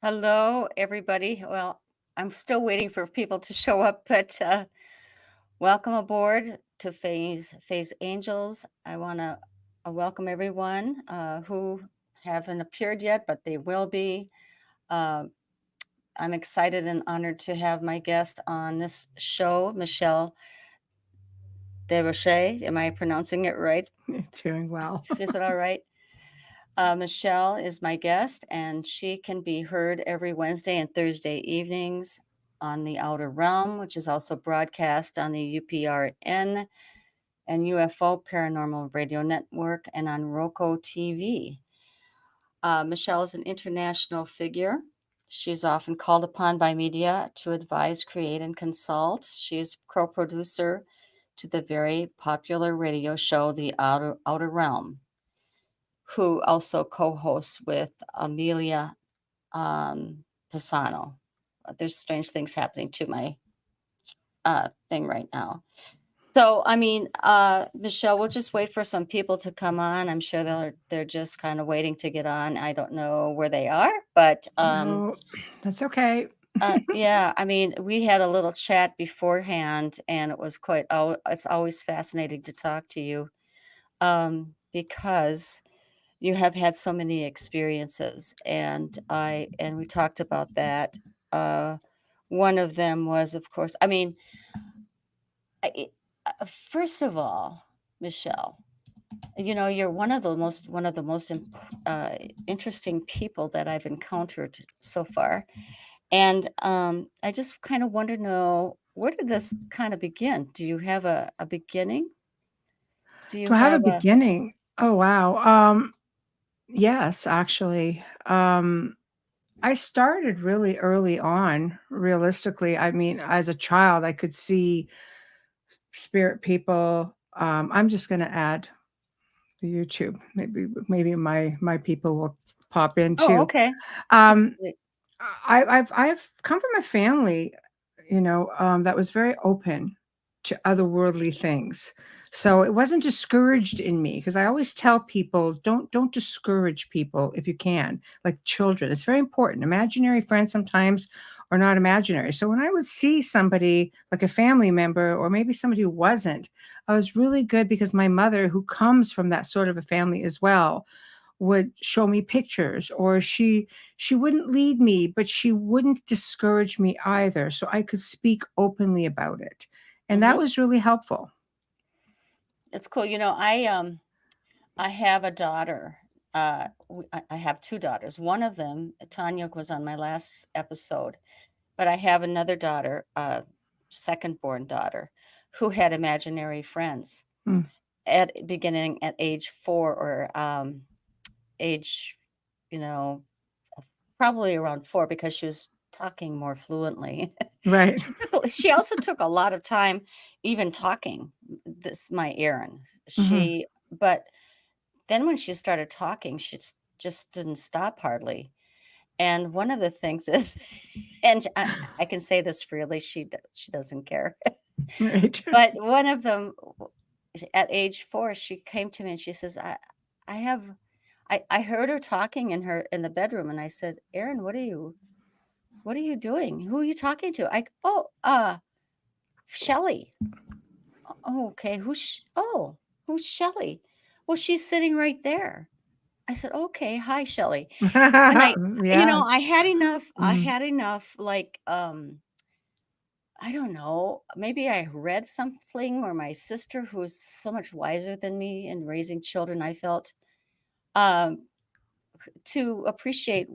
Hello, everybody. Well, I'm still waiting for people to show up, but welcome aboard to Faye's Angels. I want to welcome everyone who haven't appeared yet, but they will be. Uh, I'm excited and honored to have my guest on this show, Michelle Desrochers. Am I pronouncing it right? Doing well. Is it all right? Michelle is my guest, and she can be heard every Wednesday and Thursday evenings on the Outer Realm, which is also broadcast on the UPRN and UFO Paranormal Radio Network and on ROKU TV. Michelle is an international figure. She's often called upon by media to advise, create, and consult. She is co-producer to the very popular radio show, The Outer Realm, who also co-hosts with Amelia Pisano. There's strange things happening to my thing right now. So, Michelle, we'll just wait for some people to come on. I'm sure they're just kind of waiting to get on. I don't know where they are, but No, that's okay. yeah, we had a little chat beforehand, and it was quite. Oh, it's always fascinating to talk to you, because you have had so many experiences, and we talked about that. One of them was, of course, I, first of all, Michelle, you're one of the most interesting people that I've encountered so far, and I just kind of want to know, where did this kind of begin? Do you have a beginning? Do you Do I have a have a beginning? Oh, wow. Yes, actually. I started really early on, realistically. I mean, as a child, I could see spirit people. I'm just going to add the YouTube. Maybe my people will pop in Oh, too. okay. So Um, I've come from a family, that was very open to otherworldly things. So it wasn't discouraged in me because I always tell people don't discourage people if you can, like children. It's very important. Imaginary friends sometimes are not imaginary. So when I would see somebody like a family member or maybe somebody who wasn't, I was really good because my mother, who comes from that sort of a family as well, would show me pictures, or she wouldn't lead me, but she wouldn't discourage me either, so I could speak openly about it, and that Mhm. was really helpful. It's cool. I have a daughter. I have two daughters. One of them, Tanya, was on my last episode, but I have another daughter, second born daughter, who had imaginary friends Mm, beginning at age 4, or age, you know, probably around 4, because she was talking more fluently. right. She also took a lot of time even talking. This my Erin. Mhm. But then when she started talking, she just didn't stop hardly. And one of the things is, and I can say this freely, she doesn't care. Right. But one of them, at age 4, she came to me and she says, I have, I heard her talking in the bedroom, and I said, Erin, what are you doing? Who are you talking to? Shelley. Oh, okay. Who's Shelley? Well, she's sitting right there. I said, "Okay, hi, Shelley." And Yeah. I Mhm. had enough, like, I don't know, maybe I read something, or my sister, who's so much wiser than me in raising children, I felt, um, to appreciate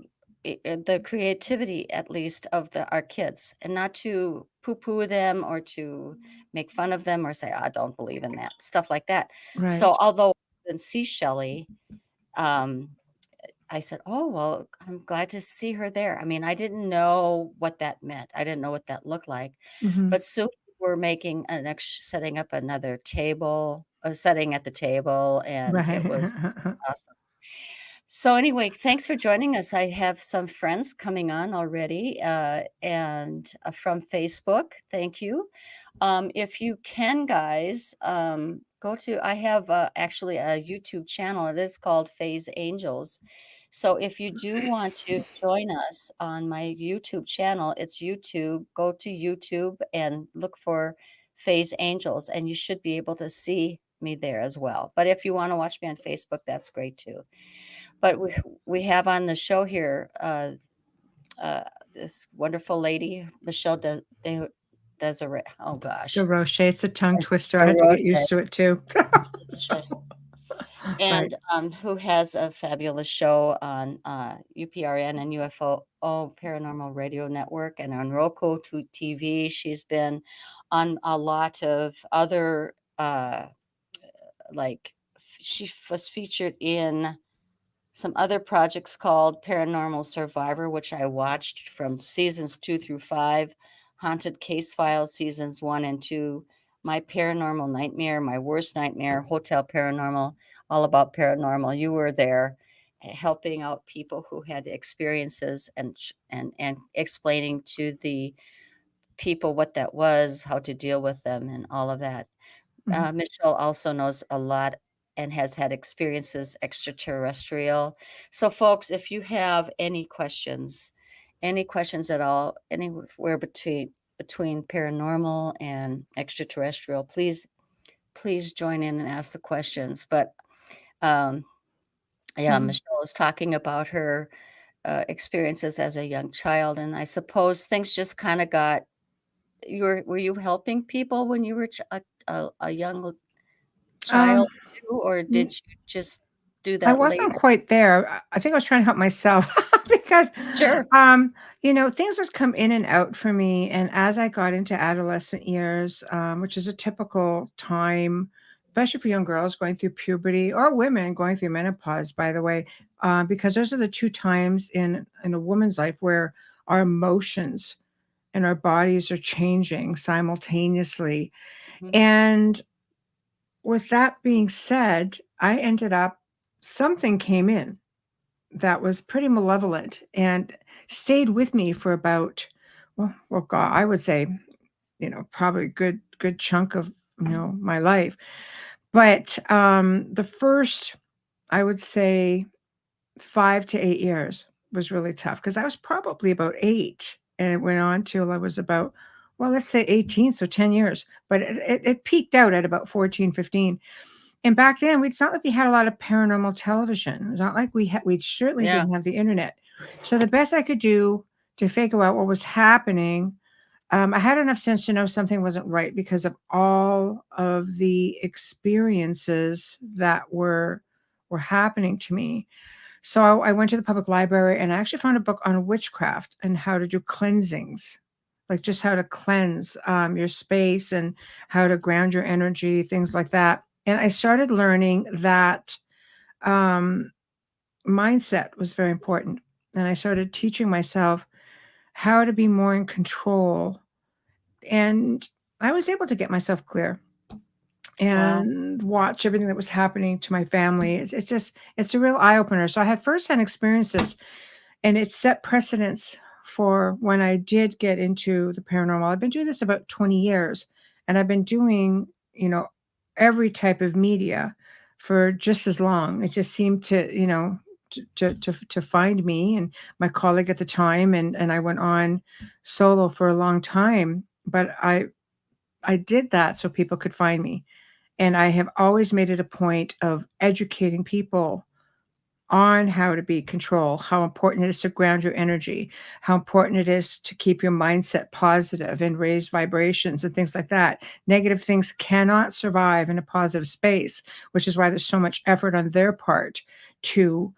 the creativity, at least, of our kids, and not to poo-poo them or to make fun of them or say, I don't believe in that, stuff like that. So Right. although I didn't see Shelley, um, I said, "Oh, well, I'm glad to see her there." I didn't know what that meant. I didn't know what that looked like. Mhm. But soon we're setting up another table, setting at the table, and it was Right. awesome. So anyway, thanks for joining us. I have some friends coming on already, and from Facebook. Thank you. If you can, guys, go to. I have actually a YouTube channel. It is called Faye's Angels. So if you do want to join us on my YouTube channel, it's YouTube. Go to YouTube and look for Faye's Angels, and you should be able to see me there as well. But if you want to watch me on Facebook, that's great too. But we have on the show here uh, this wonderful lady, Michelle Desiree. Oh gosh, DeRoche, it's a tongue twister. I had to get Desrochers. used to it too. And Right. who has a fabulous show on UPRN and UFO Paranormal Radio Network and on ROKU TV. She's been on a lot of other like she was featured in some other projects called Paranormal Survivor, which I watched from seasons 2 through 5, Haunted Case Files seasons 1 and 2, My Paranormal Nightmare, My Worst Nightmare, Hotel Paranormal, All About Paranormal. You were there helping out people who had experiences and explaining to the people what that was, how to deal with them, and all of that. Mhm. Michelle also knows a lot and has had experiences extraterrestrial. So, folks, if you have any questions at all, anywhere between paranormal and extraterrestrial, please join in and ask the questions. But um, yeah, Mhm. Michelle was talking about her experiences as a young child, and I suppose things just kind of got. Were you helping people when you were a young Um, child too, or n did you just do I that wasn't later? quite there. I think I was trying to help myself because, Sure. things would come in and out for me. And as I got into adolescent years, which is a typical time, especially for young girls going through puberty or women going through menopause, by the way, because those are the two times in a woman's life where our emotions and our bodies are changing simultaneously. Mhm. And with that being said, I ended up something came in that was pretty malevolent and stayed with me for about, well, God, I would say, probably a good chunk of, my life. But the first, I would say, 5 to 8 years was really tough because I was probably about 8 and it went on till I was about, well, let's say 18, so 10 years. But it peaked out at about 14, 15. And back then, it's not like we had a lot of paranormal television. It's not like we certainly Yeah. didn't have the internet. So the best I could do to figure out what was happening, I had enough sense to know something wasn't right because of all of the experiences that were happening to me. So I went to the public library and I actually found a book on witchcraft and how to do cleansings, like just how to cleanse your space and how to ground your energy, things like that. And I started learning that um, mindset was very important. And I started teaching myself how to be more in control. And I was able to get myself clear Wow. and watch everything that was happening to my family. It's a real eye opener. So I had firsthand experiences and it set precedents for when I did get into the paranormal. I've been doing this about 20 years and I've been doing, every type of media for just as long. It just seemed to, to find me and my colleague at the time and I went on solo for a long time, but I did that so people could find me. And I have always made it a point of educating people on how to be control, how important it is to ground your energy, how important it is to keep your mindset positive and raise vibrations and things like that. Negative things cannot survive in a positive space, which is why there's so much effort on their part to,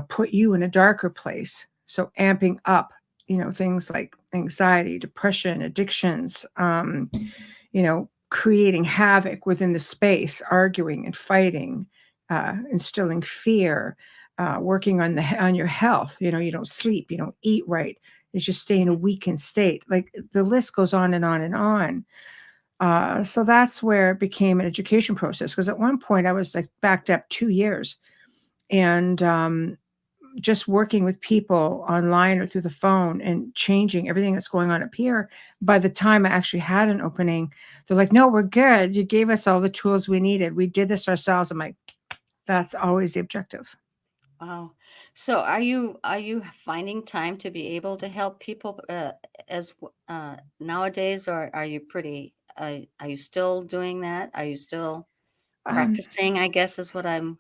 put you in a darker place. So amping up, things like anxiety, depression, addictions, creating havoc within the space, arguing and fighting, instilling fear, working on your health. You don't sleep, you don't eat right. You just stay in a Mhm. weakened state. Like the list goes on and on and on. So that's where it became an education process. Because at one point I was like backed up 2 years, and just working with people online or through the phone and changing everything that's going on up here. By the time I actually had an opening, they're like, no, we're good. You gave us all the tools we needed. We did this ourselves. I'm like, that's always the objective. Wow. So are you finding time to be able to help people nowadays, or are you pretty are you still doing that? Are you still Um, practicing, I guess is what I'm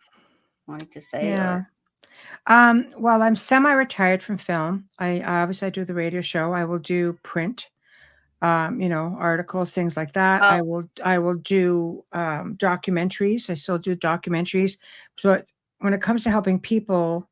wanting to say, or yeah. Well, I'm semi-retired from film. I obviously I do the radio show. I will do print, articles, things like that. oh, I will do documentaries. I still do documentaries. But when it comes to helping people,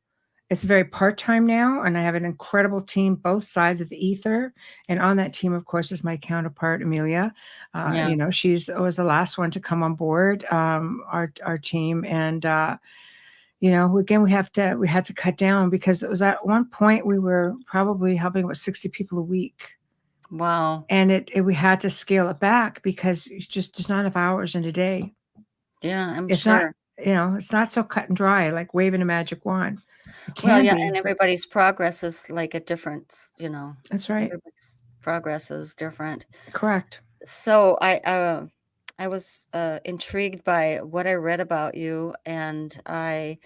it's very part-time now, and I have an incredible team, both sides of the ether. And on that team, of course, is my counterpart, Amelia. yeah. She's was the last one to come on board, our team. And again, we had to cut down because it was at one point we were probably helping with 60 people a week. Wow. And we had to scale it back because there's not enough hours in a day. Yeah, I'm It's not, sure. it's not so cut and dry like waving a magic wand. It Well, can yeah, be, and but everybody's progress is like a different, that's right. everybody's progress is different. Correct. So I was intrigued by what I read about you, and I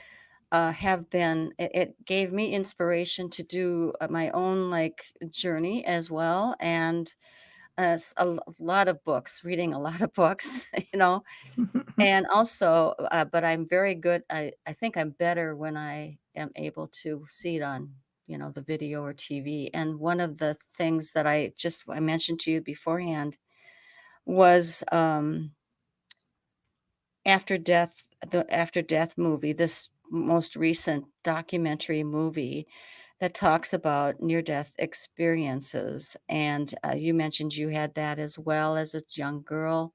have been it gave me inspiration to do my own like journey as well, and lot of books, reading a lot of books, and also, but I'm very good. I think I'm better when I am able to see it on, the video or TV. And one of the things that I mentioned to you beforehand was the After Death movie, this most recent documentary movie that talks about near death experiences. And you mentioned you had that as well as a young girl.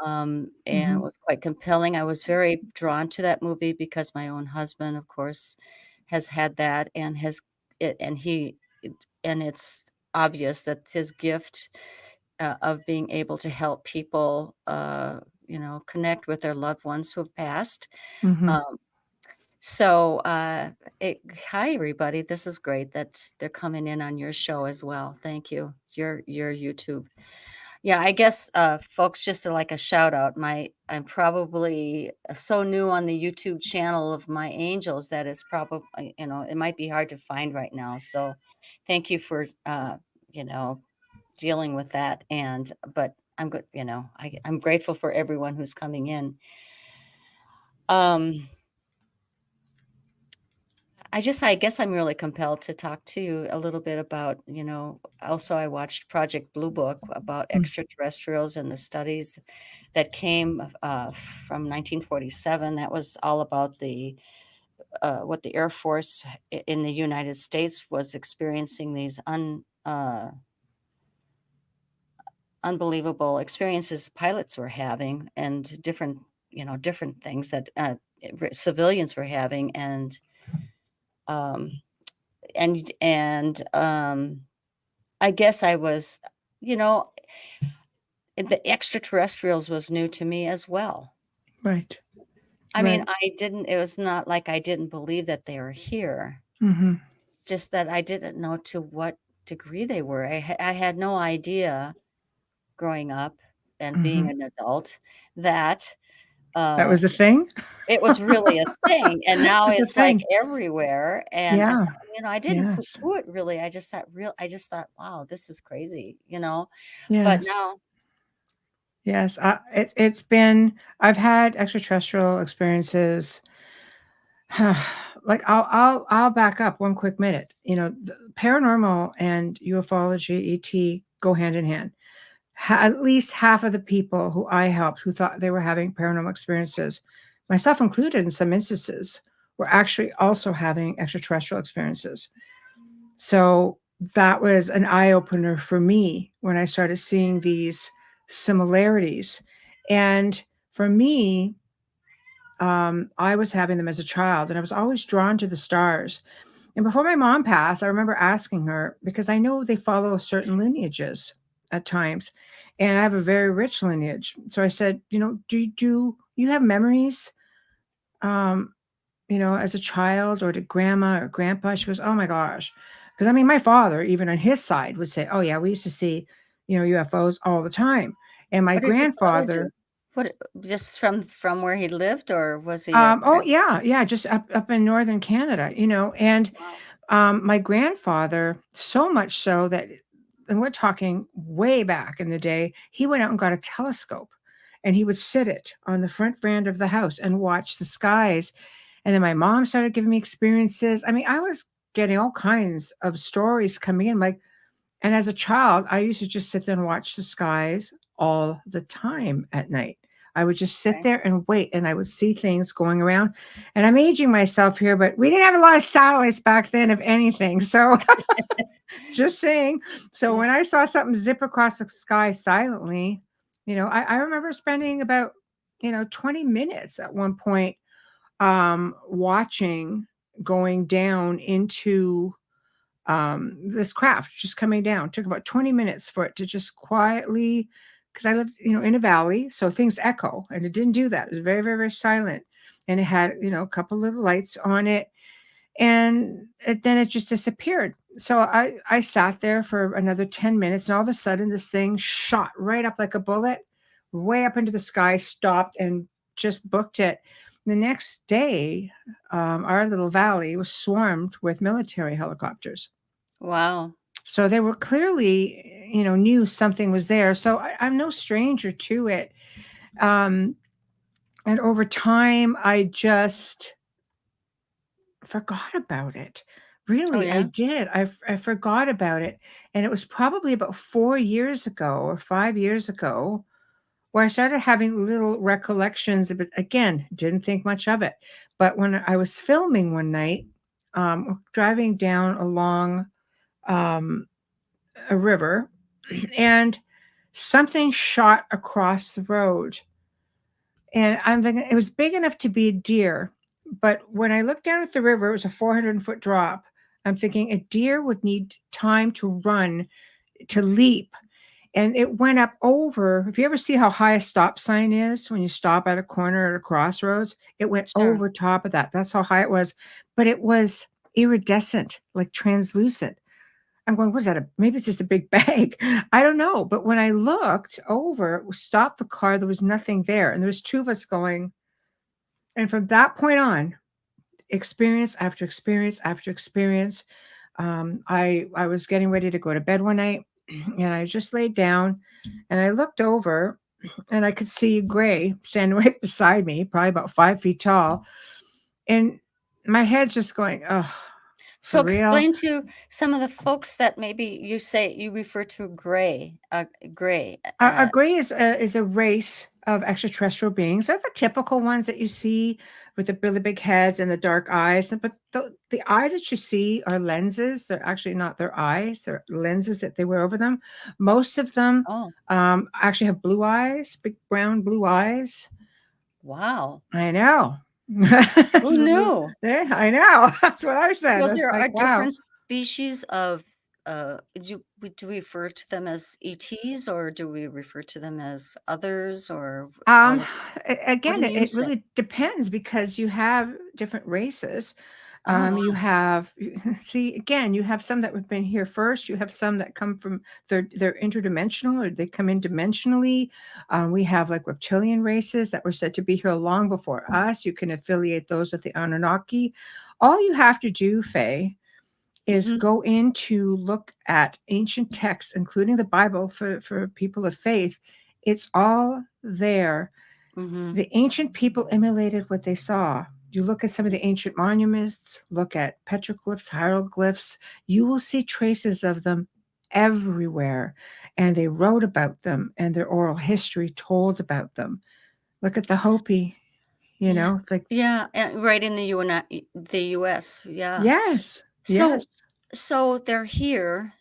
And it Mhm. was quite compelling. I was very drawn to that movie because my own husband, of course, has had that and has it, and and it's obvious that his gift of being able to help people, connect with their loved ones who have passed. Mhm. Um, so, hi everybody. This is great that they're coming in on your show as well. Thank you. Your YouTube. Yeah, I guess, folks, just like a shout out, I'm probably so new on the YouTube channel of my angels that it's probably, it might be hard to find right now. So thank you for, you know, dealing with that. But I'm good, I'm grateful for everyone who's coming in. Um, I guess I'm really compelled to talk to you a little bit about, also I watched Project Blue Book about Mm. extraterrestrials and the studies that came from 1947. That was all about what the Air Force in the United States was experiencing these unbelievable experiences pilots were having and different things that civilians were having um, and I guess I was, you know, the extraterrestrials was new to me as well. Right. I mean, Right. it was not like I didn't believe that they were here, Mhm. just that I didn't know to what degree they were. I had no idea growing up and being Mhm. an adult that, That uh, was a thing? it was really a thing, and now It's a it's, like, thing. everywhere, and I Yeah. thought I didn't Yes. poo-poo it really, I just thought, "Wow, this is crazy," But Yes. now Yes. It's been I've had extraterrestrial experiences. Like I'll back up one quick minute. The paranormal and ufology, ET go hand in hand. At least half of the people who I helped who thought they were having paranormal experiences, myself included in some instances, were actually also having extraterrestrial experiences. So that was an eye opener for me when I started seeing these similarities. And for me, I was having them as a child, and I was always drawn to the stars. And before my mom passed, I remember asking her because I know they follow certain lineages at times, and I have a very rich lineage. So I said, do you have memories, um, as a child, or did grandma or grandpa? She goes, oh my gosh, because I mean, my father, even on his side, would say, oh yeah, we used to see, UFOs all the time, and my what did your father grandfather, do? What, just from where he lived, or was he a Oh yeah, yeah, just up in northern Canada, and wow, my grandfather, so much so that, and we're talking way back in the day, he went out and got a telescope, and he would sit it on the front veranda of the house and watch the skies. And then my mom started giving me experiences. I mean, I was getting all kinds of stories coming in, like, and as a child, I used to just sit there and watch the skies all the time at night. I would just sit okay. there and wait, and I would see things going around. And I'm aging myself here, but we didn't have a lot of satellites back then, if anything. So just saying. So when I saw something zip across the sky silently, I remember spending about, 20 minutes at one point, watching going down into this craft just coming down. Took about 20 minutes for it to just quietly, because I lived, in a valley, so things echo, and it didn't do that. It was very, very, very silent, and it had, a couple little lights on it, and then it just disappeared. So I sat there for another 10 minutes, and all of a sudden this thing shot right up like a bullet, way up into the sky, stopped, and just booked it. The next day, our little valley was swarmed with military helicopters. Wow. So they were clearly, knew something was there. So I'm no stranger to it. Um, and over time, I just forgot about it. Oh, Really, I yeah? did. I forgot about it. And it was probably about 4 years ago or 5 years ago where I started having little recollections of it. Again, didn't think much of it. But when I was filming one night, driving down along um, a river, and something shot across the road. And I'm thinking it was big enough to be a deer. But when I looked down at the river, it was a 400-foot drop. I'm thinking a deer would need time to run, to leap. And it went up over. If you ever see how high a stop sign is when you stop at a corner at a crossroads, it went Sure. over top of that. That's how high it was. But it was iridescent, like translucent. I'm going, what is that? Maybe it's just a big bag. I don't know. But when I looked over, stopped the car, there was nothing there. And there was two of us going. And from that point on, experience after experience after experience. I was getting ready to go to bed one night, and I just laid down, and I looked over, and I could see Gray standing right beside me, probably about 5 feet tall. And my head's just going, oh, So for real? explain to some of the folks that maybe you say you refer to gray, A gray is a race of extraterrestrial beings. They're the typical ones that you see with the really big heads and the dark eyes. But the eyes that you see are lenses. They're actually not their eyes. They're lenses that they wear over them. Most of them oh, actually have blue eyes, big brown blue eyes. wow. I know. Who knew? Yeah, I know. That's what I said. So It's there like, are wow. different species of, do we refer to them as ETs, or do we refer to them as others, or Um, are what do Again, it, you it say? really depends because you have different races. Oh, You wow. have see again, you have some that have been here first. You have some that come from they're interdimensional or they come in dimensionally. We have like reptilian races that were said to be here long before us. You can affiliate those with the Anunnaki. All you have to do, Faye, is Mhm, go in to look at ancient texts, including the Bible for people of faith. It's all there. mhm. The ancient people emulated what they saw. You look at some of the ancient monuments, look at petroglyphs, hieroglyphs, you will see traces of them everywhere. And they wrote about them, and their oral history told about them. Look at the Hopi, Yeah. like, Yeah, and right in the US, yeah. yes, yes. So so they're here.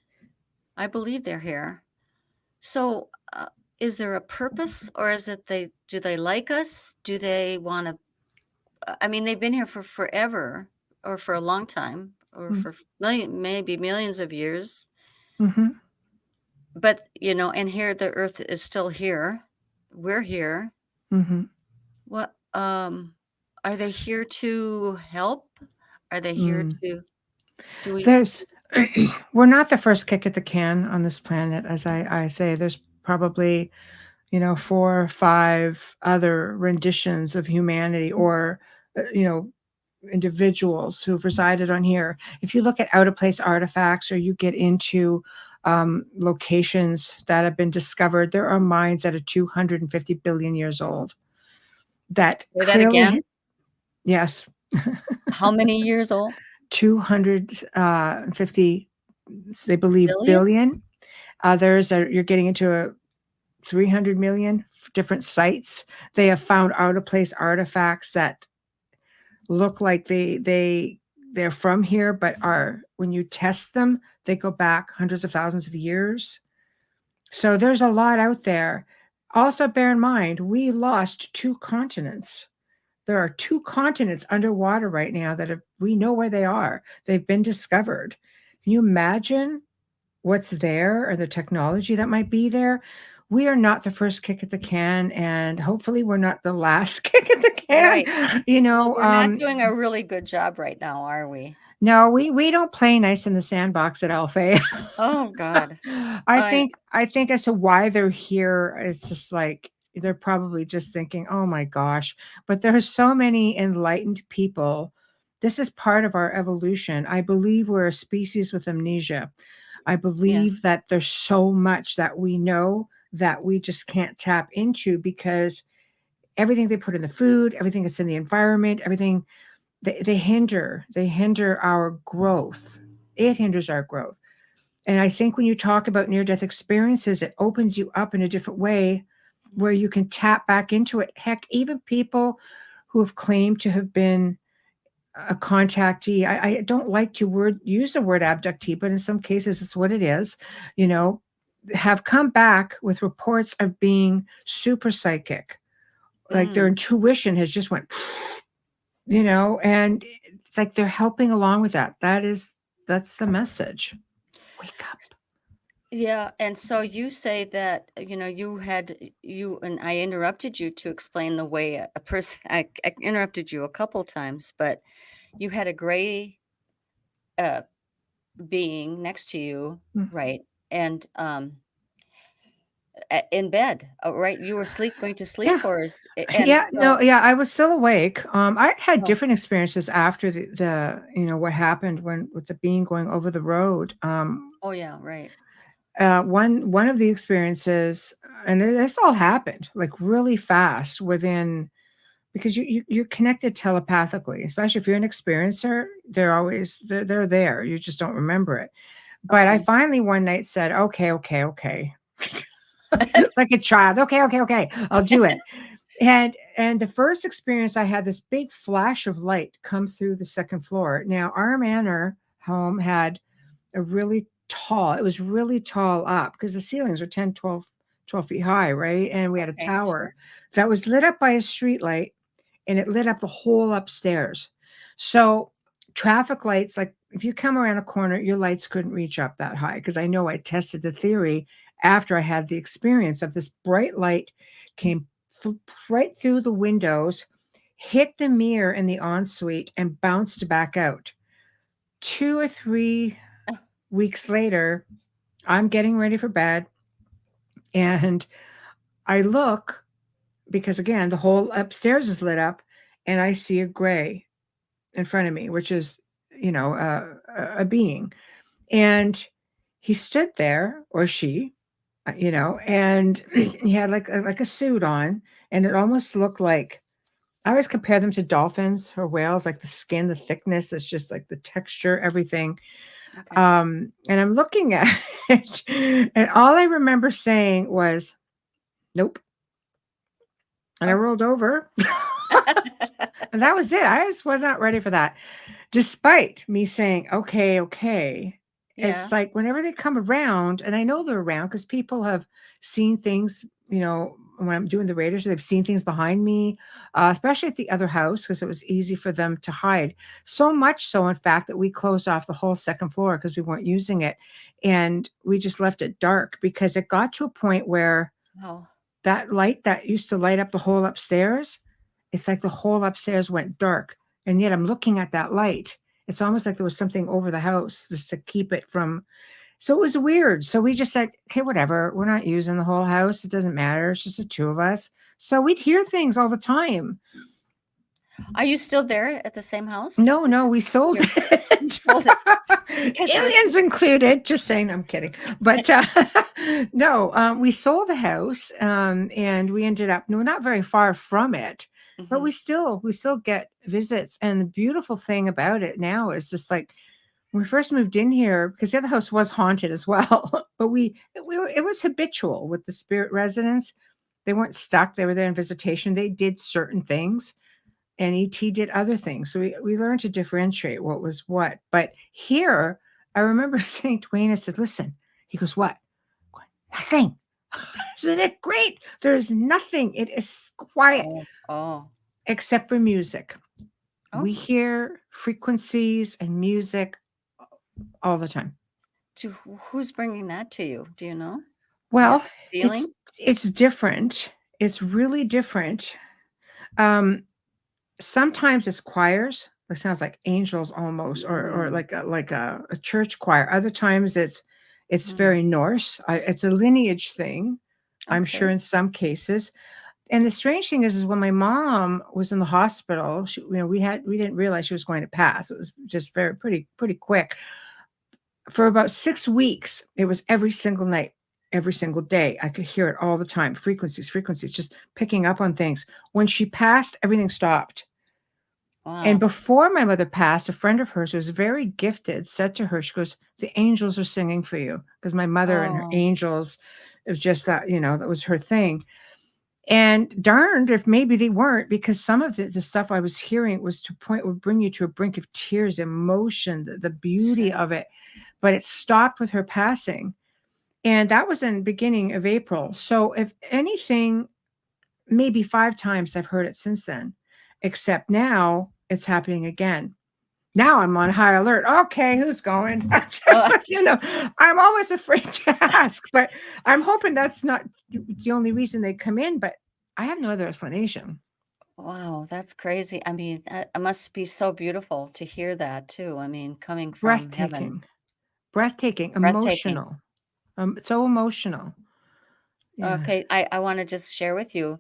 I believe they're here. So, is there a purpose, or is it they do they like us? Do they wanna I mean, they've been here for forever, or for a long time, or Mm, for maybe millions of years, mhm, but, and here the Earth is still here. We're here. mhm, What, are they here to help? Are they here mm. to do we There's we're not the first kick at the can on this planet, as I say. There's probably 4 or 5 other renditions of humanity, or individuals who've resided on here. If you look at out of place artifacts, or you get into locations that have been discovered, there are mines that are 250 billion years old that Say that clearly, again. yes, How many years old? 250, they believe, Billion? billion. Others are, you're getting into a 300 million different sites. They have found out of place artifacts that look like they're from here, but are, when you test them, they go back hundreds of thousands of years. So there's a lot out there. Also, bear in mind, we lost 2 continents. There are 2 continents underwater right now that we know where they are. They've been discovered. Can you imagine what's there, or the technology that might be there? We are not the first kick at the can, and hopefully we're not the last kick at the Right. can. Well, we're not doing a really good job right now, are we? No, we don't play nice in the sandbox at Alpha. Oh God. I I think I think as to why they're here, it's just like they're probably just thinking, "Oh my gosh." But there are so many enlightened people. This is part of our evolution. I believe we're a species with amnesia. I yeah. believe that there's so much that we know that we just can't tap into, because everything they put in the food, everything that's in the environment, everything, they hinder our growth. It hinders our growth. And I think when you talk about near death experiences, it opens you up in a different way where you can tap back into it. Heck, even people who have claimed to have been a contactee, I don't like to use the word abductee, but in some cases it's what it is, you know, have come back with reports of being super psychic. Like their Mm. intuition has just went, and it's like they're helping along with that. That's the message. Wake up. Yeah, and so you say that, you and I interrupted you to explain the way a person I interrupted you a couple times, but you had a gray uh being next to you, Mm. right? And in bed, right? You were going to sleep, Yeah. or and Yeah, no, so yeah, I was still awake. I had oh, different experiences after what happened when with the being going over the road. oh yeah, right. One of the experiences, and this all happened like really fast within, because you're connected telepathically, especially if you're an experiencer. They're there. You just don't remember it. But I Okay. finally one night said, "Okay, okay, okay," like a child. Okay, okay, okay, I'll do it. And the first experience, I had this big flash of light come through the second floor. Now, our manor home had it was really tall up, because the ceilings were 10, 12 feet high, right? And we had a Okay, tower sure. that was lit up by a street light, and it lit up the whole upstairs. So traffic lights, like if you come around a corner, your lights couldn't reach up that high, because I know I tested the theory after I had the experience of this bright light came right through the windows, hit the mirror in the ensuite, and bounced back out. 2 or 3 weeks later, I'm getting ready for bed, and I look, because again, the whole upstairs is lit up, and I see a gray in front of me, which is, a being. And he stood there, or she, and he had like a suit on, and it almost looked like, I always compare them to dolphins or whales, like the skin, the thickness, it's just like the texture, everything. Okay. And I'm looking at it, and all I remember saying was, "Nope." And I Oh. rolled over. And that was it. I just was not ready for that. Despite me saying, "Okay, okay." It's Yeah. like whenever they come around, and I know they're around because people have seen things, when I'm doing the radar, so they've seen things behind me, especially at the other house, because it was easy for them to hide. So much so, in fact, that we closed off the whole second floor because we weren't using it. And we just left it dark, because it got to a point where Oh. that light that used to light up the whole upstairs, it's like the whole upstairs went dark. And yet I'm looking at that light. It's almost like there was something over the house just to keep it from. So it was weird. So we just said, okay, whatever. We're not using the whole house. It doesn't matter. It's just the two of us. So we'd hear things all the time. Are you still there at the same house? No, no, Because we sold you're you it. sold it because this Aliens included. Just saying, I'm kidding. But no, we sold the house, and we ended up no, not very far from it. But mhm, we still get visits. And the beautiful thing about it now is just like when we first moved in here, because the other house was haunted as well. But it was habitual with the spirit residents. They weren't stuck. They were there in visitation. They did certain things and ET did other things. So we learned to differentiate what was what. But here, I remember saying to Wayne, I said, listen, he goes, what? I'm going, nothing. Isn't it great? There's nothing. It is quiet oh, oh, except for music. oh, We hear frequencies and music all the time. who's bringing that to you? Do you know? Do you have Well, a it's feeling? it's different. It's really different. Um, Sometimes it's choirs. It sounds like angels almost, or Mm, like a church choir. Other times it's mhm, very Norse. It's a lineage thing, I'm sure okay. in some cases. And the strange thing is when my mom was in the hospital, we didn't realize she was going to pass. It was just very pretty quick. For about 6 weeks, it was every single night, every single day. I could hear it all the time. Frequencies, just picking up on things. When she passed, everything stopped. And Wow. before my mother passed, a friend of hers who was very gifted said to her, she goes, the angels are singing for you. Because my mother and her Oh, angels, it was just that, that was her thing. And darned if maybe they weren't, because some of the stuff I was hearing was would bring you to a brink of tears, emotion, the beauty sure. of it. But it stopped with her passing. And that was in the beginning of April. So if anything, maybe 5 times I've heard it since then, except now it's happening again. Now I'm on high alert. Okay, who's going? I'm just Oh, like, I'm always afraid to ask, but I'm hoping that's not the only reason they come in, but I have no other explanation. wow, that's crazy. I mean, that it must be so beautiful to hear that too. I mean, coming from heaven. Breathtaking, breathtaking, Breathtaking. emotional. So emotional. Yeah, Okay, I wanna just share with you,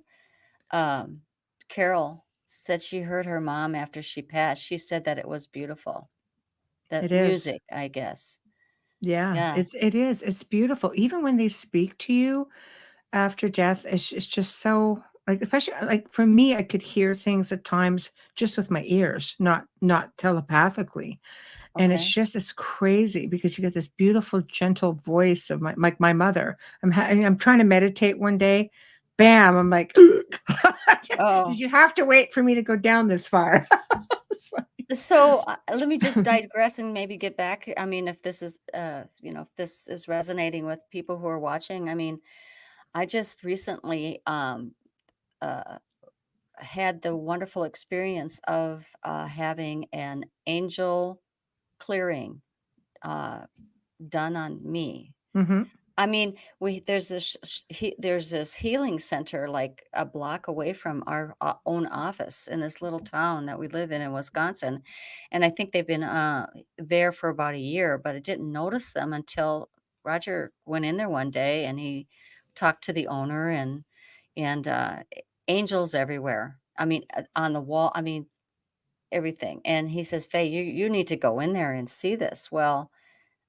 um, Carol said she heard her mom after she passed. She said that it was beautiful. The it is. music, I guess. Yeah, Yeah, it is. It's beautiful. Even when they speak to you after death, it's just so like, especially like for me, I could hear things at times just with my ears, not telepathically. And okay. it's crazy because you get this beautiful, gentle voice of my mother. I'm trying to meditate one day. Bam! I'm like, did Oh, you have to wait for me to go down this far? It's so, let me just digress and maybe get back. I mean, if this is, if this is resonating with people who are watching, I mean, I just recently, uh, had the wonderful experience of, having an angel clearing, uh, done on me. Mhm. I mean, we there's this healing center, like, a block away from our, own office in this little town that we live in Wisconsin, and I think they've been, there for about a year, but I didn't notice them until Roger went in there one day, and he talked to the owner and, angels everywhere. I mean, on the wall, I mean, everything, and he says, "Faye, you need to go in there and see this." Well,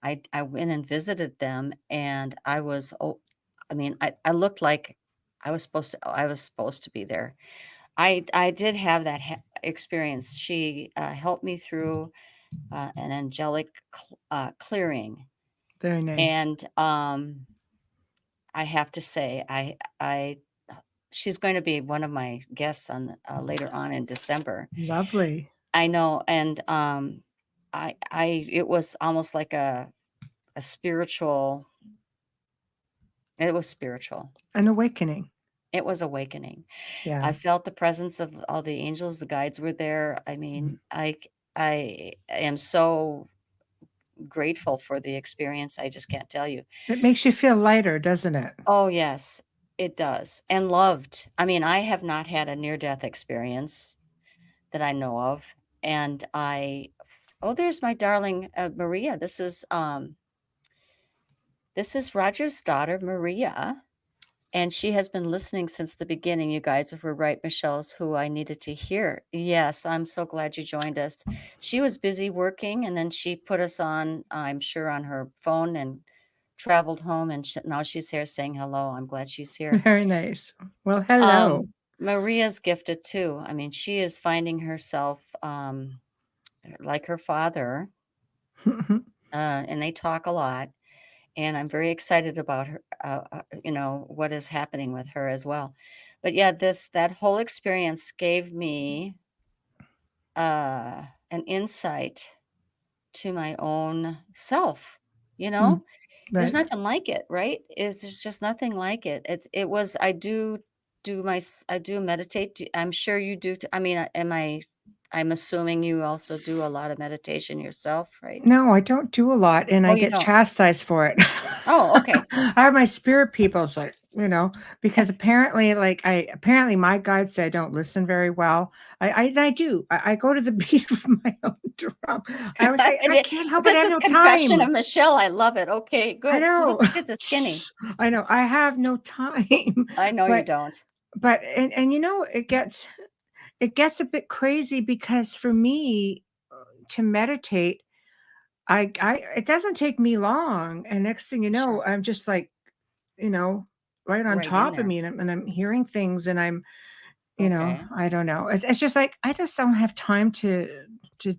I went and visited them, and I was oh, I mean, I looked like I was supposed to be there. I did have that experience. She, helped me through, an angelic clearing, Very nice. and, I have to say, she's going to be one of my guests on, later on in December. Lovely. I know, and, I it was almost like a spiritual. It was spiritual. An awakening. It was awakening. I Yeah. felt the presence of all the angels, the guides were there. I Mhm. mean, I am so grateful for the experience, I just can't tell you. It makes you S feel lighter, doesn't it? Oh, yes, it does, and loved. I mean, I have not had a near-death experience that I know of, and I oh, there's my darling, Maria. This is, This is Roger's daughter, Maria, and she has been listening since the beginning. You guys were right. Michelle's who I needed to hear. Yes, I'm so glad you joined us. She was busy working, and then she put us on, I'm sure, on her phone and traveled home, and now she's here saying hello. I'm glad she's here. Very nice. Well, hello. Maria's gifted too. I mean, she is finding herself like her father, and they talk a lot. And I'm very excited about her, what is happening with her as well. But yeah, that whole experience gave me an insight to my own self. You Mm, know, there's right. nothing like it, right? There's just nothing like it. It was. I do meditate. I'm sure you do. I mean, am I? I'm assuming you also do a lot of meditation yourself, right? No, I don't do a lot, and Oh, I you get don't. chastised for it. Oh, okay. I have my spirit people's like, because apparently my guides say I don't listen very well. I do. I go to the beat of my own drum. I always say, I can't help it. I This have is no confession time. of Michelle. I love it. Okay, I good. know. Let's get the skinny. I know. I have no time. I know you But don't. and it gets a bit crazy because for me to meditate, I it doesn't take me long, and next thing you Sure. know, I'm just like, you know, right on Right in top of there. me, and I'm hearing things, and Okay. I don't know. It's just like I just don't have time to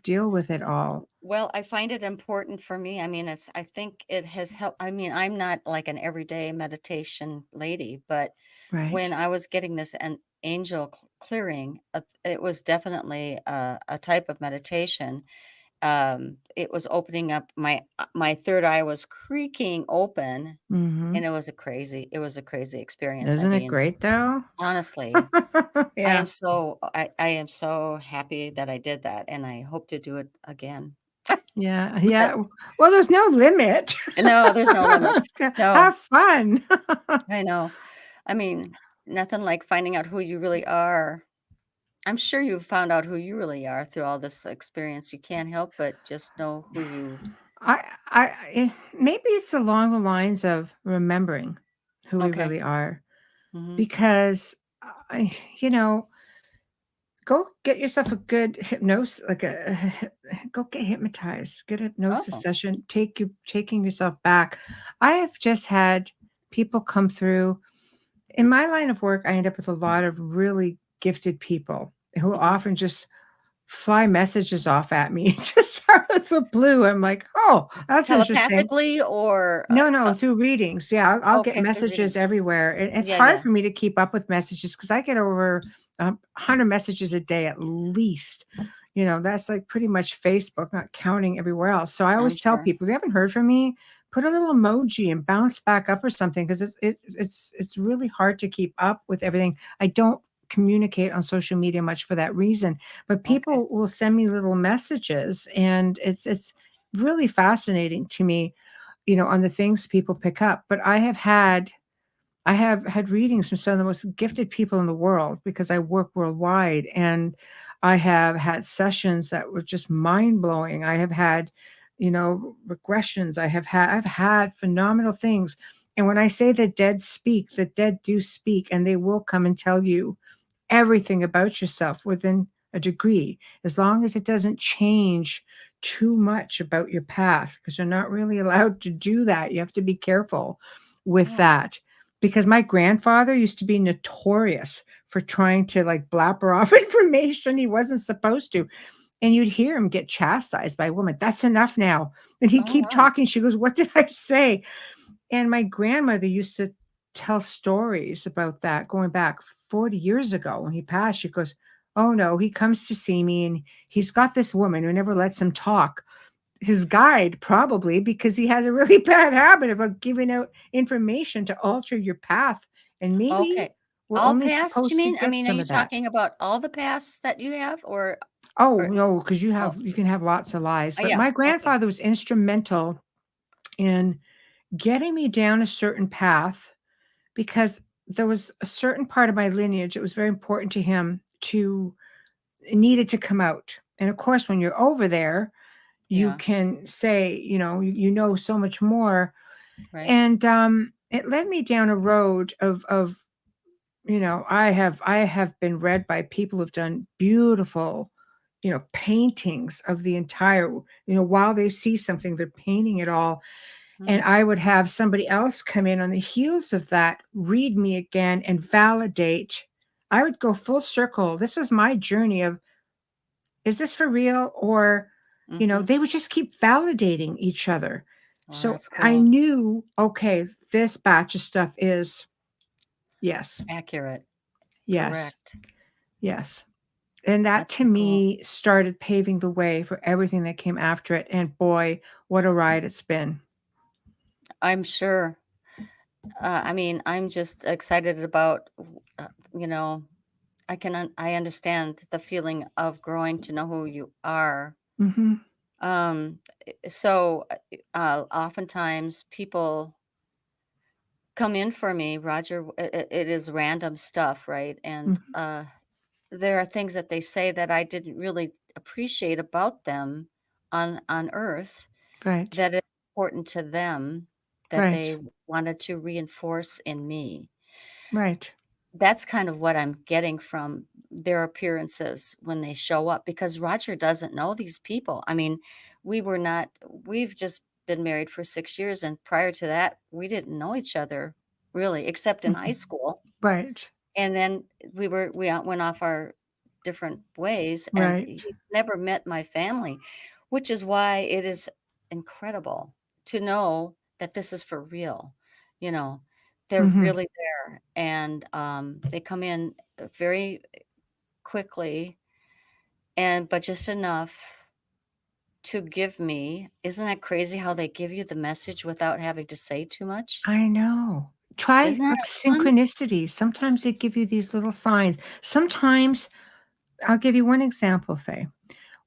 deal with it all, Well, I find it important for me. I mean, I think it has helped. I mean, I'm not like an everyday meditation lady, but right? when I was getting this an angel clearing, it was definitely a type of meditation. It was opening up my third eye was creaking open, Mhm. and it was a crazy experience. I Isn't it mean, great though? honestly, Yeah. I am so happy that I did that, and I hope to do it again. Yeah, But yeah. Well, there's no limit. no, there's no limits. No, Have fun. I know. I mean, nothing like finding out who you really are. I'm sure you've found out who you really are through all this experience. You can't help but just know who you. Maybe it's along the lines of remembering who we Okay. really are, Mhm. because I, you know, go get yourself a good hypnosis, go get hypnotized, get a hypnosis Oh, session, taking yourself back. I have just had people come through. In my line of work, I end up with a lot of really gifted people who mhm. often just fly messages off at me just out of the blue. I'm like, oh, that's interesting. Telepathically or, No, no, through readings. Yeah, I'll get okay, through messages readings. everywhere. And it's Yeah, hard yeah. for me to keep up with messages because I get over 100 messages a day at least. That's like pretty much Facebook, not counting everywhere else. So I I'm always tell sure. people, if you haven't heard from me, put a little emoji and bounce back up or something, because it's really hard to keep up with everything. I don't communicate on social media much for that reason, but Okay. people will send me little messages, and it's really fascinating to me, on the things people pick up. But I have had readings from some of the most gifted people in the world because I work worldwide, and I have had sessions that were just mind blowing. I have had, regressions. I've had phenomenal things. And when I say the dead speak, the dead do speak, and they will come and tell you everything about yourself within a degree, as long as it doesn't change too much about your path, because you're not really allowed to do that. You have to be careful with Oh, that. Because my grandfather used to be notorious for trying to like blabber off information he wasn't supposed to. And you'd hear him get chastised by a woman. That's enough now. And he'd oh, keep wow. talking. She goes, what did I say? And my grandmother used to tell stories about that going back 40 years ago when he passed. She goes, oh no, he comes to see me and he's got this woman who never lets him talk. His guide, probably, because he has a really bad habit of giving out information to alter your path. And maybe Okay. we're All only past, you supposed to mean? I get mean, are some you of that. talking about all the pasts that you have Oh, or no, because you oh, have you can have lots of lies. But yeah, my okay. grandfather was instrumental in getting me down a certain path, because there was a certain part of my lineage, it was very important to him to needed to come out. And of course, when you're over there, you Yeah. can say, you know so much more. Right. And it led me down a road of I have been read by people who've done beautiful, paintings of the entire, while they see something, they're painting it all. And Mm, I would have somebody else come in on the heels of that, read me again and validate. I would go full circle. This was my journey of, is this for real? Or, mhm. they would just keep validating each other. Well, So that's I cool. knew, okay, this batch of stuff is yes, Accurate. yes, Correct. yes. And that That's to so cool. me started paving the way for everything that came after it. And boy, what a ride it's been. I'm sure. I mean, I'm just excited about, you know, I understand the feeling of growing to know who you are. Hmm. Oftentimes people come in for me, Roger. It is random stuff, right? And Hmm. there are things that they say that I didn't really appreciate about them on Earth Right, that is important to them that right, they wanted to reinforce in me. right. That's kind of what I'm getting from their appearances when they show up because Roger doesn't know these people. I mean, we've just been married for 6 years, and prior to that, we didn't know each other really, except in high Mhm. school. Right, And then went off our different ways, and right. he never met my family, which is why it is incredible to know that this is for real, you know? They're Hmm. really there, and, they come in, very quickly but just enough to give me isn't that crazy how they give you the message without having to say too much? I know. Try Isn't that like awesome? synchronicity. Sometimes they give you these little signs. Sometimes I'll give you one example, Faye.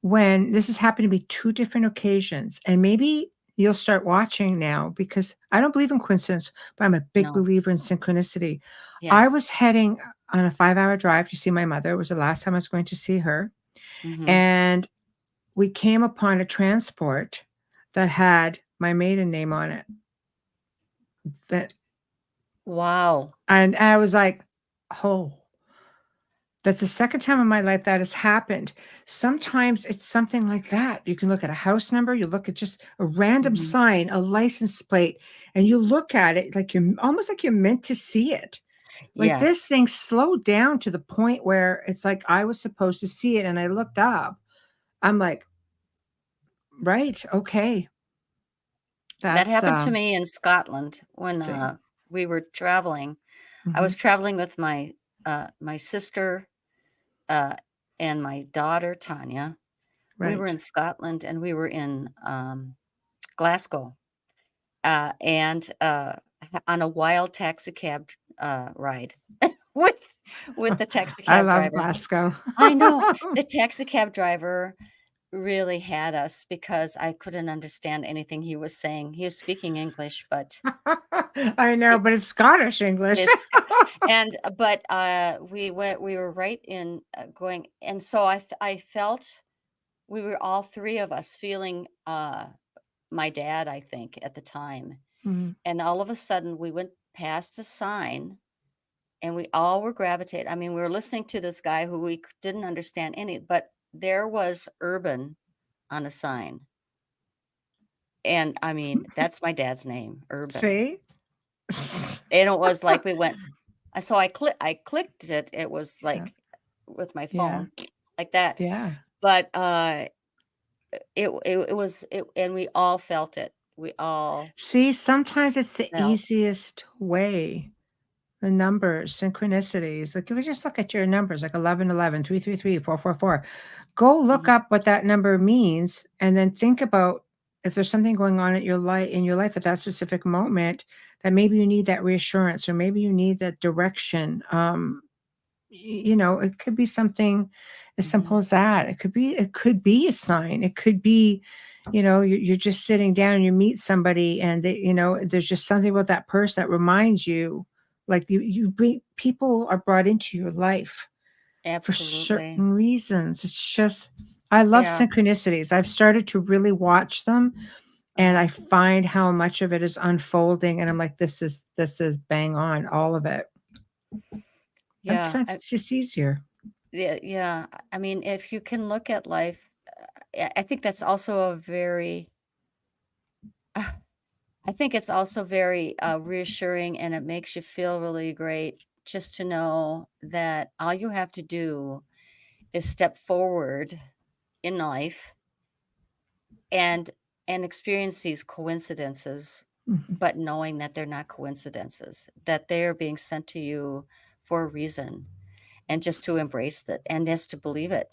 When this has happened to me 2 different occasions, and maybe you'll start watching now because I don't believe in coincidence, but I'm a big No. believer in synchronicity. I Yes. was heading on a 5-hour drive to see my mother. It was the last time I was going to see her, Mhm. and we came upon a transport that had my maiden name on it. That Wow. and I was like, "Oh." That's the second time in my life that has happened. Sometimes it's something like that. You can look at a house number, you look at just a random Mhm. sign, a license plate, and you look at it like you're almost like you're meant to see it. Like this Yes. thing slowed down to the point where it's like I was supposed to see it and I looked up. I'm like, right, okay. That That's happened to me in Scotland when, see. we were traveling. I Hmm. was traveling with my sister, uh, and my daughter, Tanya. We were Right. in Scotland, and we were in, Glasgow, and, on a wild taxicab, ride with the I taxicab love driver. Glasgow. I know. The taxicab driver really had us because I couldn't understand anything he was saying. He was speaking English, but I know, it but it's Scottish English. it's and but, we were right in, going and so I felt we were all 3 of us feeling, my dad, I think, at the time, Mhm. and all of a sudden, we went past a sign, and we all were gravitated I mean, we were listening to this guy who we didn't understand but there was "urban" on a sign, and, I mean, that's my dad's name, Urban, See? and it was like we went so I clicked it, it was Yeah, like with my yeah, phone like that, yeah. but, it was it and we all felt it. We all See, sometimes it's the felt easiest way. The numbers, synchronicities. Like if we just look at your numbers, like 11, 11, 333, 444. Go look mhm, up what that number means and then think about if there's something going on at your life in your life at that specific moment that maybe you need that reassurance or maybe you need that direction. It could be something as simple mhm, as that. It could be a sign. It could be, you're just sitting down and you meet somebody and there's just something about that person that reminds you, like you bring people are brought into your life for absolutely. certain reasons. It's just I love Yeah, synchronicities. I've started to really watch them and I find how much of it is unfolding, and I'm like, this is bang on, all of it. Yeah, Sometimes it's just easier. yeah. I mean, if you can look at life, I think that's also a very, I think it's also very reassuring, and it makes you feel really great just to know that all you have to do is step forward in life and experience these coincidences, Mhm. but knowing that they're not coincidences, that they're being sent to you for a reason, and just to embrace that and just to believe it.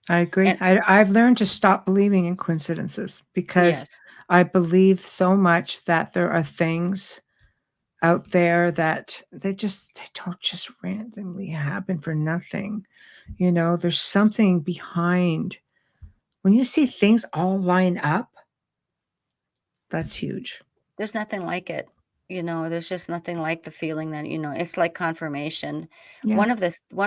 I agree. And I've learned to stop believing in coincidences because yes, I believe so much that there are things out there that they don't just randomly happen for nothing. There's something behind. When you see things all line up, that's huge. there's nothing like it. There's just nothing like the feeling that, it's like confirmation. Yeah. One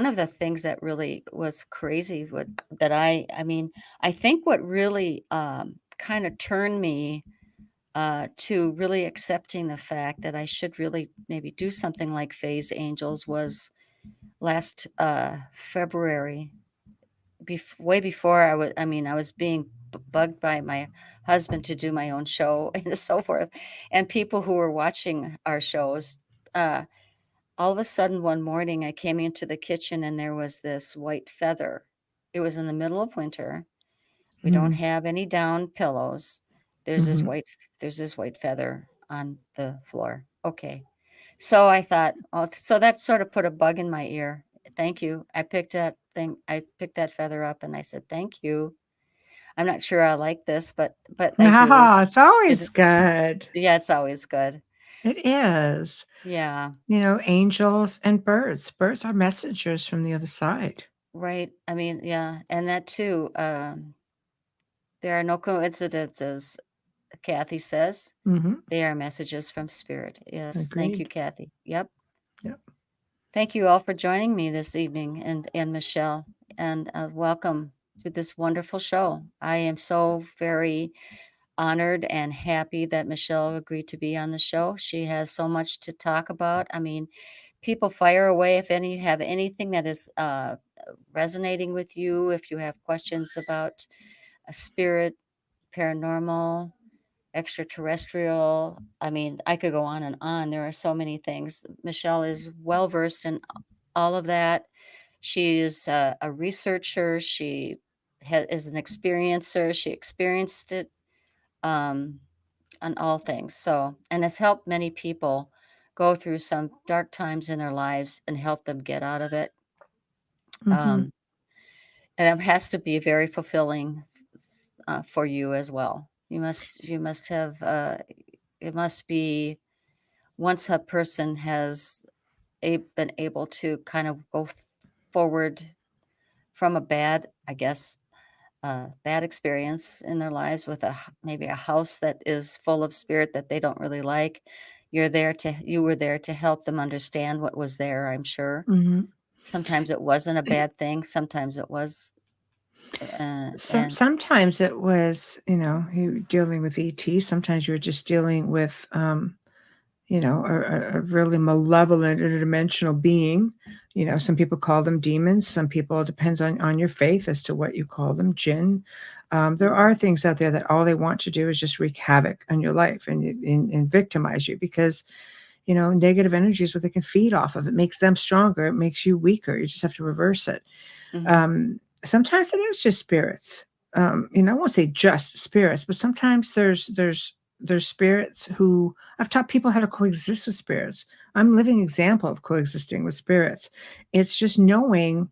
of the things that really was crazy, what that I mean, I think what really kind of turned me to really accepting the fact that I should really maybe do something like Faye's Angels was last February. Way before I was being bugged by my husband to do my own show and so forth, and people who were watching our shows. Uh, all of a sudden, one morning, I came into the kitchen and there was this white feather. It was in the middle of winter. We don't Mhm. have any down pillows. There's this Mhm. white there's this white feather on the floor. Okay. So I thought, oh, so that sort of put a bug in my ear. Thank you. I picked that feather up and I said, "Thank you. I'm not sure I like this, but I do." Ah, it's It always good. Yeah, it's always good. It is. Yeah, Angels and birds. Birds are messengers from the other side. right. I mean, yeah, and that too, there are no coincidences, Kathy says. Mhm. They are messages from spirit. Yes, thank you, Agreed. Kathy. Yep. Yep. Thank you all for joining me this evening, and Michelle, and welcome to this wonderful show. I am so very honored and happy that Michelle agreed to be on the show. She has so much to talk about. I mean, people fire away if any have anything that is resonating with you. If you have questions about a spirit, paranormal, extraterrestrial. I mean, I could go on and on. There are so many things. Michelle is well versed in all of that. She is a researcher. She is an experiencer. She experienced it um, on all things. So, and has helped many people go through some dark times in their lives and help them get out of it. Mhm. Um, and it has to be very fulfilling for you as well. You must have, it must be once a person has been able to kind of go forward from a bad, I guess, bad experience in their lives with maybe a house that is full of spirit that they don't really like. You were there to help them understand what was there, I'm sure. Mhm. Sometimes it wasn't a bad thing. Sometimes it was, and Sometimes it was, you dealing with ET. Sometimes you're just dealing with, a really malevolent interdimensional being. Some people call them demons. Some people, it depends on your faith as to what you call them, jinn. There are things out there that all they want to do is just wreak havoc on your life and victimize you because, negative energy is what they can feed off of. It makes them stronger. It makes you weaker. You just have to reverse it. mhm, Sometimes it is just spirits. I won't say just spirits, but sometimes there's spirits who I've taught people how to coexist with spirits. I'm a living example of coexisting with spirits. It's just knowing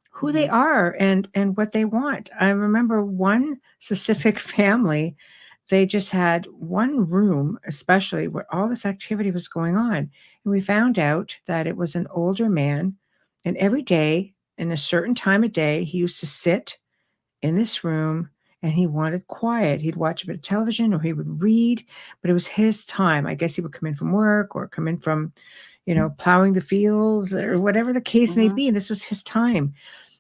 who they mhm, are and what they want. I remember one specific family, they just had one room, especially where all this activity was going on. And we found out that it was an older man, and every day, in a certain time of day, he used to sit in this room and he wanted quiet. He'd watch a bit of television or he would read, but it was his time. I guess he would come in from work or come in from, plowing the fields or whatever the case may mhm, be. And this was his time.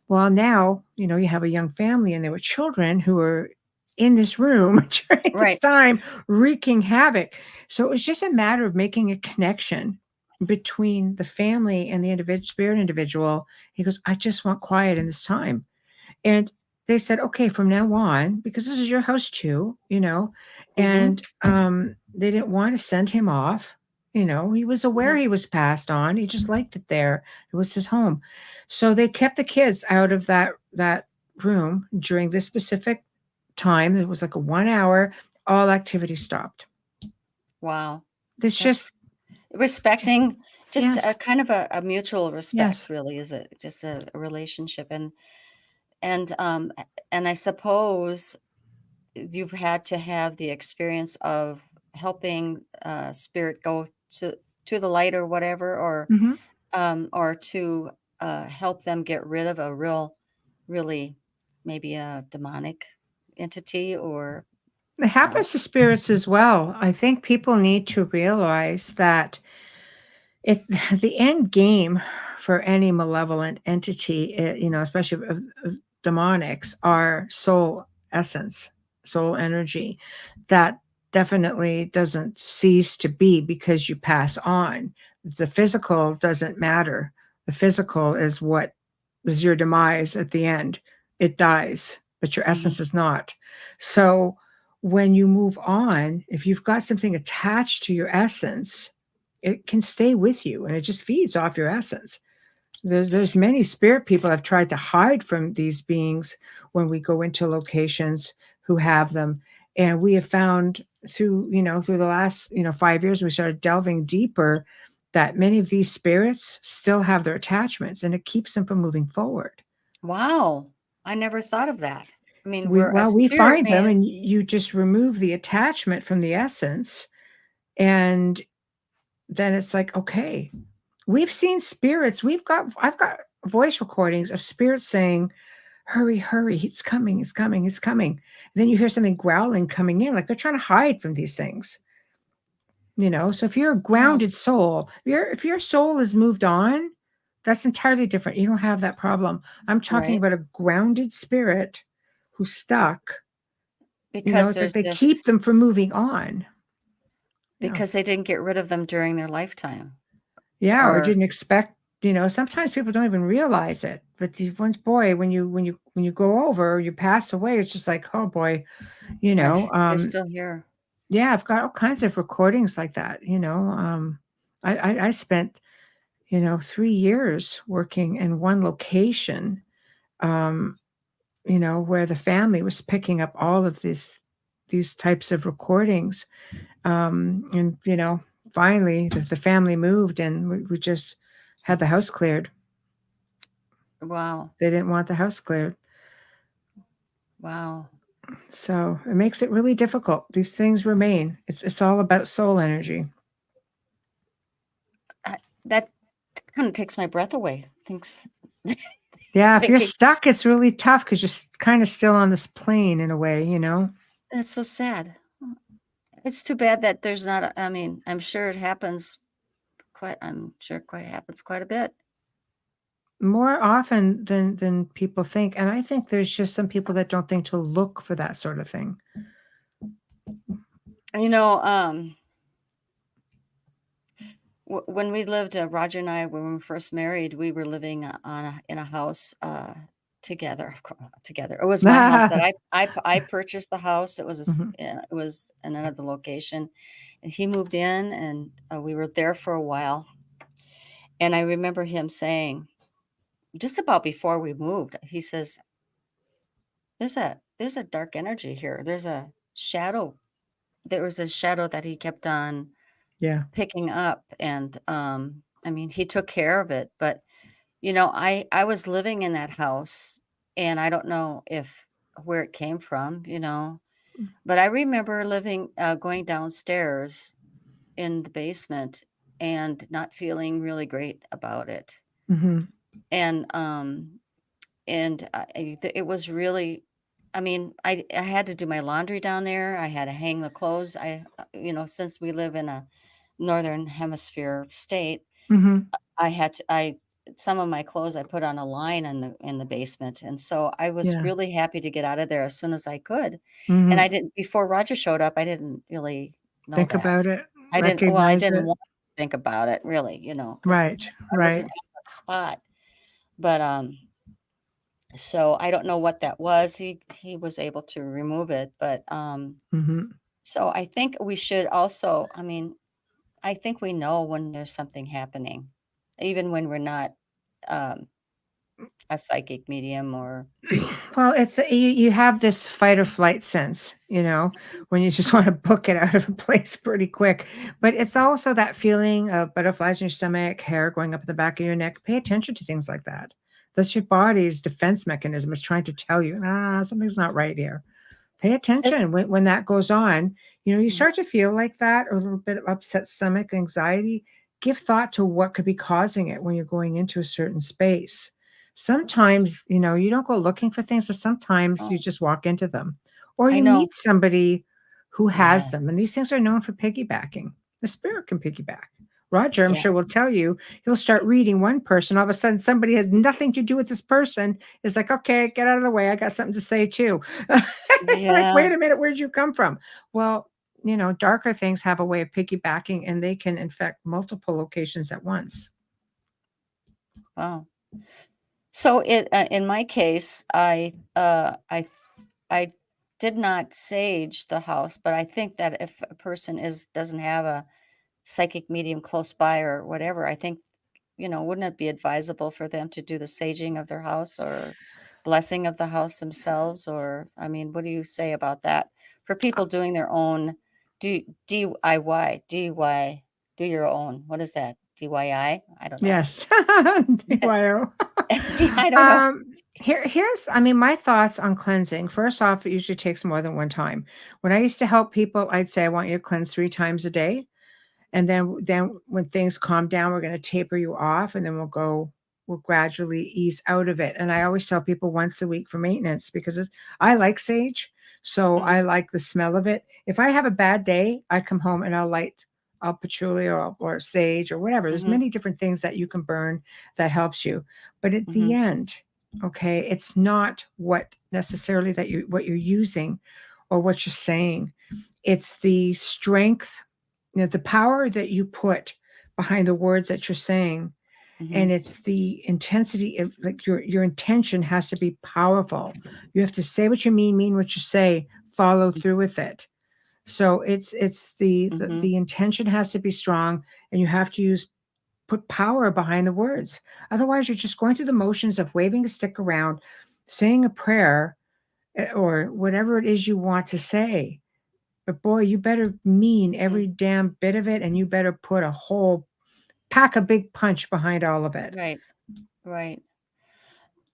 Well, now, you have a young family and there were children who were in this room during this Right. time, wreaking havoc. So it was just a matter of making a connection between the family and the spirit individual. He goes, I just want quiet in this time. And they said, okay, from now on, because this is your house too, Mhm. and they didn't want to send him off. He was aware Mhm. he was passed on. He just liked it there. It was his home. So they kept the kids out of that room during this specific time. It was like a 1 hour, all activity stopped. Wow. This That's just respecting, just yes, a kind of a mutual yes. respect, really, is it just a relationship, and I suppose you've had to have the experience of helping, spirit go to the light or whatever, Mhm. or to, help them get rid of a really maybe a demonic entity or, It uh happens to spirits as well. I think people need to realize that it's the end game for any malevolent entity, especially of demonics, are soul essence, soul energy. That definitely doesn't cease to be because you pass on. The physical doesn't matter. The physical is what is your demise at the end. It dies, but your mhm, essence is not. So when you move on, if you've got something attached to your essence, it can stay with you and it just feeds off your essence. There's many s spirit people s have tried to hide from these beings when we go into locations who have them. And we have found through the last 5 years, we started delving deeper that many of these spirits still have their attachments and it keeps them from moving forward. wow, I never thought of that. I mean, We we're a well, we spirit find them man. and you just remove the attachment from the essence, and then it's like, okay, we've seen spirits. I've got voice recordings of spirits saying, hurry, hurry, it's coming, it's coming, it's coming. And then you hear something growling coming in, like they're trying to hide from these things. So if you're a Wow, grounded soul, if your soul has moved on, that's entirely different. You don't have that problem. I'm talking right? about a grounded spirit who's stuck. Because It's like there's they this keep them from moving on. Yeah. because they didn't get rid of them during their lifetime, Yeah, or or didn't expect, sometimes people don't even realize it. But these ones, boy, when you go over, you pass away, it's just like, oh boy, you right, know. they're still here. Yeah, I've got all kinds of recordings like that. I spent, 3 years working in one location, um, where the family was picking up all of these types of recordings. And finally the family moved and we just had the house cleared. Wow, They didn't want the house cleared. wow. So it makes it really difficult. These things remain. It's all about soul energy. That kinda takes my breath away. Thinks Yeah, if you're thinking, stuck, it's really tough because you're kind of still on this plane in a way. "That's so sad." It's too bad that there's not I mean, I'm sure it quite happens quite a bit. More often than people think. And I think there's just some people that don't think to look for that sort of thing. You know, when we lived, Roger and I, when we were first married, we were living, in a house, together, of cour together. It was my house that I purchased the house. Mhm, It was in another location, and he moved in, and, we were there for a while, and I remember him saying, just about before we moved, he says, there's a dark energy here. There's a shadow. There was a shadow that he kept on yeah. picking up, and, I mean, he took care of it, but, I was living in that house, and I don't know if where it came from, but I remember going downstairs in the basement and not feeling really great about it, Mhm, and, it was really I mean, I had to do my laundry down there, I had to hang the clothes, since we live in a Northern Hemisphere state, mhm. I had to I some of my clothes I put on a line in the basement, and so I was Yeah. really happy to get out of there as soon as I could, and I Mhm. didn't before Roger showed up, I didn't really know Think that. about it, I recognize didn't it. want to think about it really, because Right, I wasn't right. at that spot, but, so I don't know what that was. He was able to remove it, but, Mhm. so I think we should also I mean, I think we know when there's something happening, even when we're not, um, a psychic medium or Well, it's you have this fight or flight sense, when you just wanna book it out of a place pretty quick, but it's also that feeling of butterflies in your stomach, hair going up the back of your neck. Pay attention to things like that. That's your body's defense mechanism is trying to tell you, "Ah, something's not right here." Pay this attention when that goes on. You Mhm. start to feel like that or a little bit of upset stomach, anxiety. Give thought to what could be causing it when you're going into a certain space. Sometimes, you don't go looking for things, but sometimes you Oh, just walk into them or I you know. meet somebody who has Yes. them. And these things are known for piggybacking. The spirit can piggyback. Roger, I'm Yeah. sure, will tell you, he'll start reading one person. All of a sudden, somebody has nothing to do with this person is like, okay, get out of the way. I got something to say too. Like, Yeah. wait a minute, where'd you come from? Well, darker things have a way of piggybacking and they can infect multiple locations at once. Wow. So in my case, I did not sage the house, but I think that if a person doesn't have a psychic medium close by or whatever, I think, wouldn't it be advisable for them to do the saging of their house or blessing of the house themselves? Or, I mean, what do you say about that? For people doing their own DIY, do your own. What is that? DIY? I don't know. Yes. DYO. I don't know. Here's, I mean, my thoughts on cleansing. First off, it usually takes more than one time. When I used to help people, I'd say, I want you to cleanse 3 times a day. And then when things calm down, we're gonna taper you off, and then we'll gradually ease out of it. And I always tell people once a week for maintenance because I like sage, so I Mhm, like the smell of it. If I have a bad day, I come home and I'll light patchouli or sage or whatever. There's mhm, many different things that you can burn that helps you. But at the mhm, end, okay, it's not what necessarily what you're using or what you're saying. It's the strength, the power that you put behind the words that you're saying, and mhm, it's the intensity of, like, your intention has to be powerful. You have to say what you mean what you say, follow through with it. So it's mhm. the intention has to be strong, and you have to put power behind the words. Otherwise, you're just going through the motions of waving a stick around, saying a prayer, or whatever it is you want to say. But boy, you better mean Mm, every damn bit of it, and you better put a whole pack a big punch behind all of it. right, right.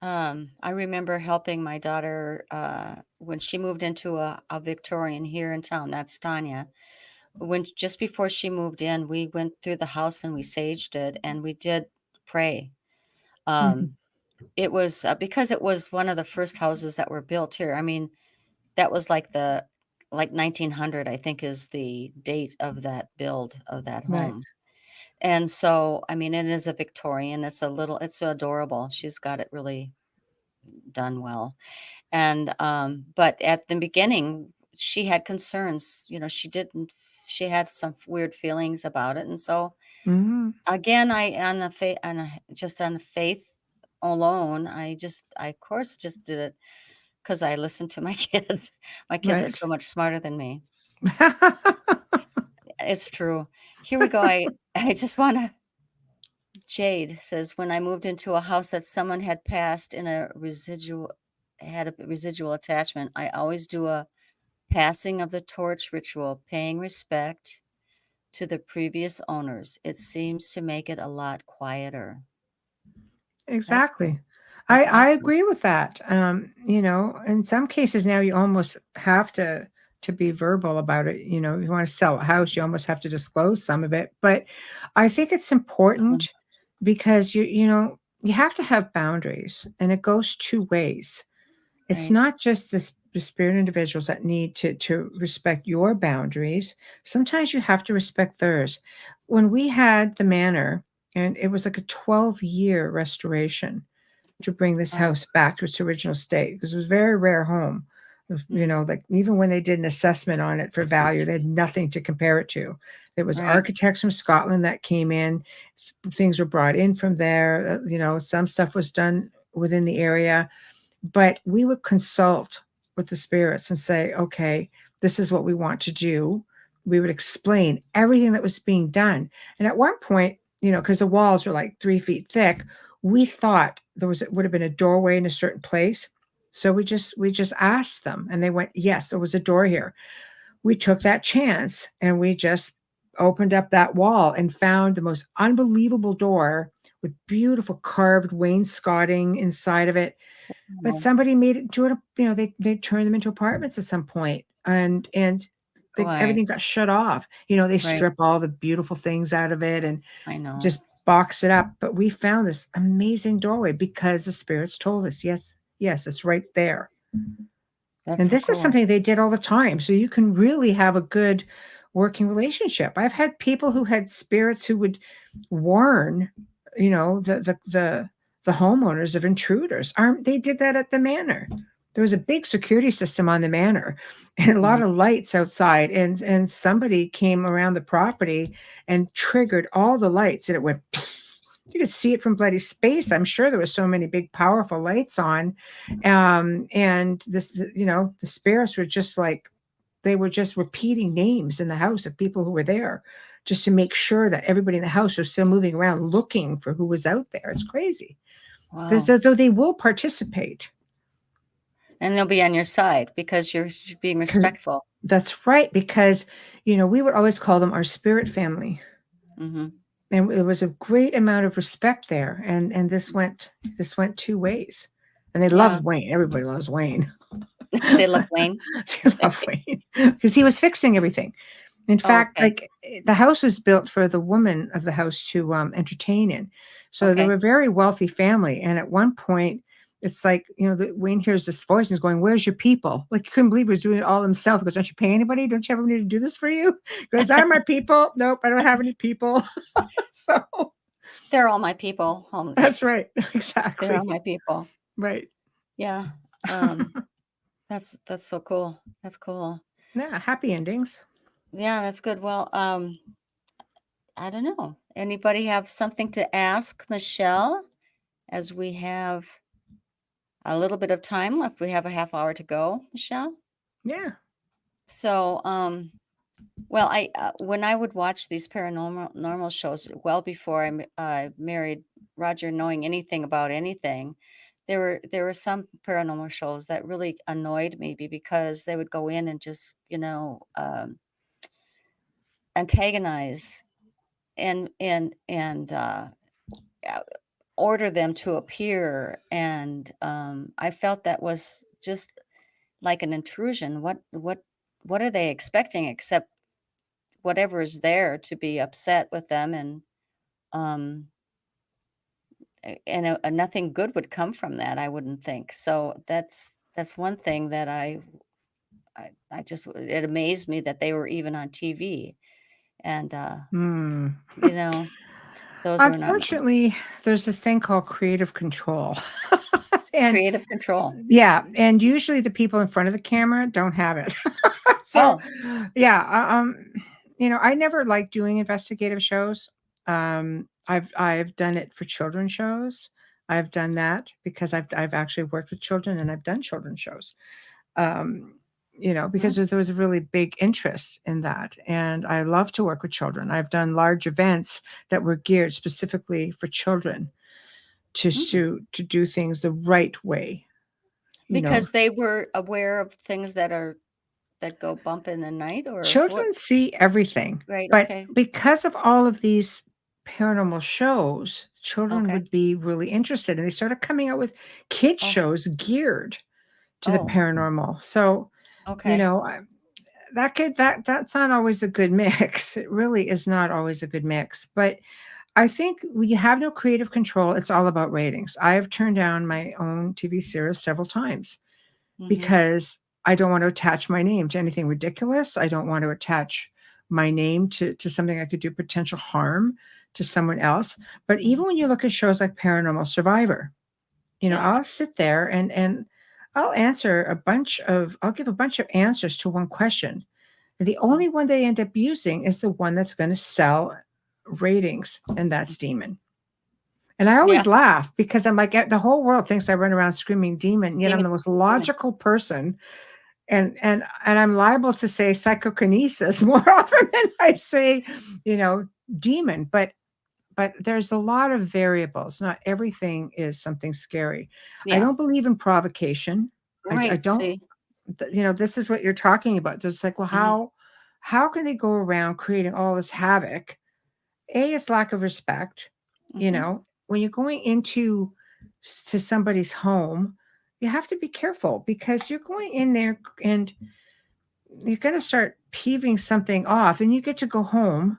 I remember helping my daughter, when she moved into a Victorian here in town, that's Tanya. When just before she moved in, we went through the house and we saged it and we did pray. Mhm. Um, it was, because it was one of the first houses that were built here. I mean, that was like 1900, I think is the date of that build of that Right. home. And so, I mean, it is a Victorian. It's so adorable. She's got it really done well. And, but at the beginning, she had concerns, she had some weird feelings about it. And so Mhm. again, just on faith alone, I of course just did it because I listened to my kids. My kids are Right. so much smarter than me. It's true. Here we go. I just want to Jade says, when I moved into a house that someone had a residual attachment, I always do a passing of the torch ritual, paying respect to the previous owners. It seems to make it a lot quieter. That's cool. Exactly. I That's I awesome. agree with that. In some cases now you almost have to be verbal about it. You want to sell a house, you almost have to disclose some of it. But I think it's Uh-huh. important because you have to have boundaries, and it goes two ways. It's Right. not just the spirit individuals that need to respect your boundaries. Sometimes you have to respect theirs. When we had the manor, and it was like a 12-year restoration to bring this Oh, house back to its original state, because it was a very rare home. mm, Like even when they did an assessment on it for value, they had nothing to compare it to. There was right. architects from Scotland that came in, things were brought in from there. Some stuff was done within the area, but we would consult with the spirits and say, okay, this is what we want to do. We would explain everything that was being done. And at one point, because the walls are like 3 feet thick, we thought would have been a doorway in a certain place. So we just asked them, and they went, yes, there was a door here. We took that chance, and we just opened up that wall and found the most unbelievable door with beautiful carved wainscoting inside of it. But Oh, somebody made it to it. They turned them into apartments at some point, and boy, everything got shut off. They right. strip all the beautiful things out of it and I know. just box it up. But we found this amazing doorway because the spirits told us, yes, yes, it's right there. That's And so this is cool. something they did all the time. So you can really have a good working relationship. I've had people who had spirits who would warn, the homeowners of intruders. They did that at the manor. There was a big security system on the manor and a lot Mhm. of lights outside. And somebody came around the property and triggered all the lights, and it went, you could see it from bloody space. I'm sure there was so many big, powerful lights on. And the spirits were just like, they were just repeating names in the house of people who were there, just to make sure that everybody in the house was still moving around looking for who was out there. It's crazy. Because Wow. though they will participate. And they'll be on your side because you're being 'Cause respectful. that's right. Because, we would always call them our spirit family. Mhm. And it was a great amount of respect there. And this went two ways. And they Yeah. loved Wayne. Everybody loves Wayne. They love Wayne. They love Wayne because he was fixing everything. In Oh, fact, okay. like, the house was built for the woman of the house to entertain in. So they were Okay. a very wealthy family. And at one point, it's like, Wayne hears this voice and is going, "Where's your people?" Like, you couldn't believe he was doing it all himself. He goes, "Don't you pay anybody? Don't you have anybody to do this for you?" He goes, "I'm my people." Nope, I don't have any people. So They're all my people. that's right. They're all Exactly. my people. Right. Yeah. Um, that's so cool. That's cool. Yeah, happy endings. Yeah, that's good. Well, I don't know. Anybody have something to ask Michelle as we have a little bit of time left? We have a half hour to go, Michelle. Yeah. So, well, when I would watch these normal shows, well before married Roger, knowing anything about anything, there were some paranormal shows that really annoyed me because they would go in and just antagonize and uh, order them to appear, and I felt that was just like an intrusion. What are they expecting except whatever is there to be upset with them, and um nothing good would come from that, I wouldn't think. So that's one thing that I just, it amazed me that they were even on TV, and Hmm. you know those were not Unfortunately, there's this thing called creative control. And creative control. yeah, and usually the people in front of the camera don't have it. So, Oh, yeah, I never liked doing investigative shows. I've done it for children shows. I've done that because I've actually worked with children, and I've done children shows. Um, because mhm, there was a really big interest in that, and I love to work with children. I've done large events that were geared specifically for children to mm. to do things the right way. You know, Because they were aware of things that go bump in the night, or what? children see everything, Right, but okay. because of all of these paranormal shows, children Okay. would be really interested, and they started coming out with kids Oh, shows geared to the oh, paranormal. So, you okay. know, I, that's not always a good mix. It really is not always a good mix. But I think when you have no creative control, it's all about ratings. I've turned down my own TV series several times Mhm. because I don't want to attach my name to anything ridiculous. I don't want to attach my name to something that could do potential harm to someone else. But Mhm. even when you look at shows like Paranormal Survivor, Yeah. I'll sit there and I'll give a bunch of answers to one question. The only one they end up using is the one that's going to sell ratings, and that's demon. And I Yeah. always laugh because I'm like, the whole world thinks I run around screaming demon, yet I'm Demon. the most Demon. logical person. And I'm liable to say psychokinesis more often than I say, you know, demon. But there's a lot of variables. Not everything is something scary. I Yeah. don't believe in provocation. I Right. don't, See. this is what you're talking about. There's like, well, Mhm. how can they go around creating all this havoc? It's lack of respect. Mhm. When you're going into to somebody's home, you have to be careful because you're going in there and you're going to start peeving something off, and you get to go home,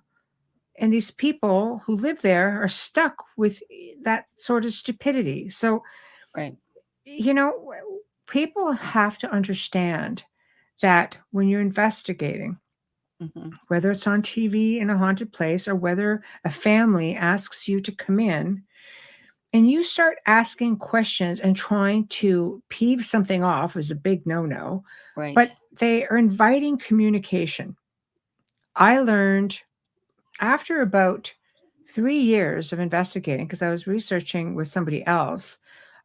and these people who live there are stuck with that sort of stupidity. So, Right. you know, people have to understand that when you're investigating, Mhm. whether it's on TV in a haunted place or whether a family asks you to come in and you start asking questions and trying to peeve something off is a big no-no, Right. but they are inviting communication. I learned after about 3 years of investigating, because I was researching with somebody else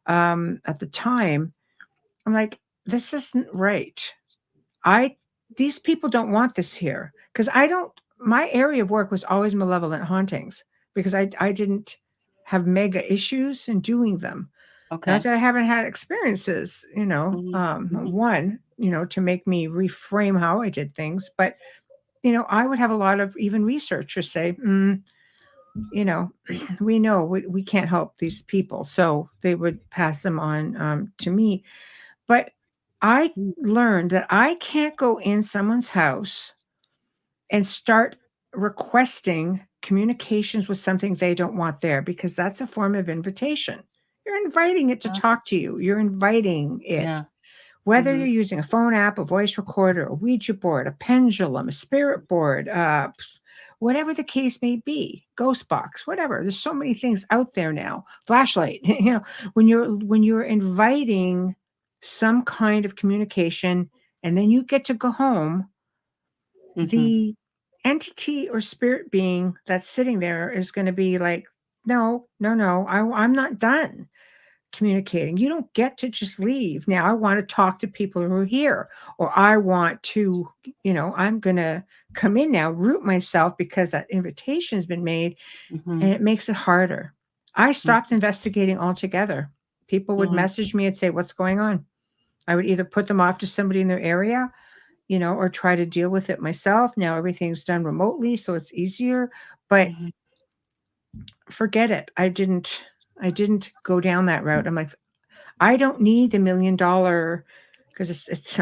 at the time, I'm like, this isn't right. I These people don't want this here because I don't. My area of work was always malevolent hauntings because I didn't have mega issues in doing them. Not Okay. that I haven't had experiences, Mhm. Mhm. one, to make me reframe how I did things, but I would have a lot of even researchers say, you know, we know we can't help these people. So they would pass them on to me. But I Mm. learned that I can't go in someone's house and start requesting communications with something they don't want there because that's a form of invitation. You're inviting it to Yeah. talk to you, you're inviting it. Yeah. Whether you're Mhm. using a phone app, a voice recorder, a Ouija board, a pendulum, a spirit board, whatever the case may be, ghost box, whatever. There's so many things out there now. Flashlight, when you're inviting some kind of communication, and then you get to go home, Mhm. the entity or spirit being that's sitting there is going to be like, no, no, no, I'm not done communicating. You don't get to just leave. Now I want to talk to people who are here, or I want to, I'm going to come in now, root myself because that invitation has been made, and Mhm. it makes it harder. I stopped Mhm. investigating altogether. People would Mhm. message me and say, what's going on? I would either put them off to somebody in their area, or try to deal with it myself. Now everything's done remotely, so it's easier, but Mhm. forget it. I didn't go down that route. I'm like, I don't need the $1 million because it's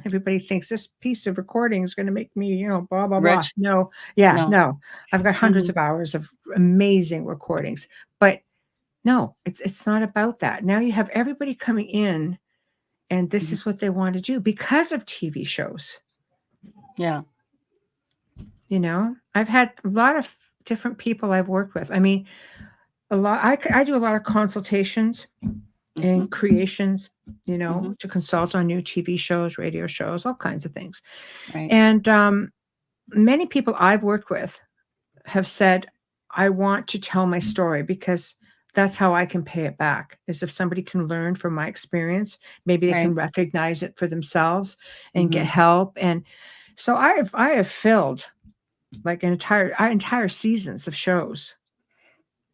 everybody thinks this piece of recording is going to make me, blah blah blah. Rich? No, yeah, No. no. I've got hundreds Mhm. of hours of amazing recordings, but no, it's not about that. Now you have everybody coming in, and this Mhm. is what they want to do because of TV shows. Yeah. I've had a lot of different people I've worked with. I mean, a lot. I do a lot of consultations Mhm. and creations, Mhm. to consult on new TV shows, radio shows, all kinds of things. Right. And many people I've worked with have said, I want to tell my story because that's how I can pay it back. Is if somebody can learn from my experience, maybe they Right. can recognize it for themselves and get Mhm. help. And so I have filled like entire seasons of shows,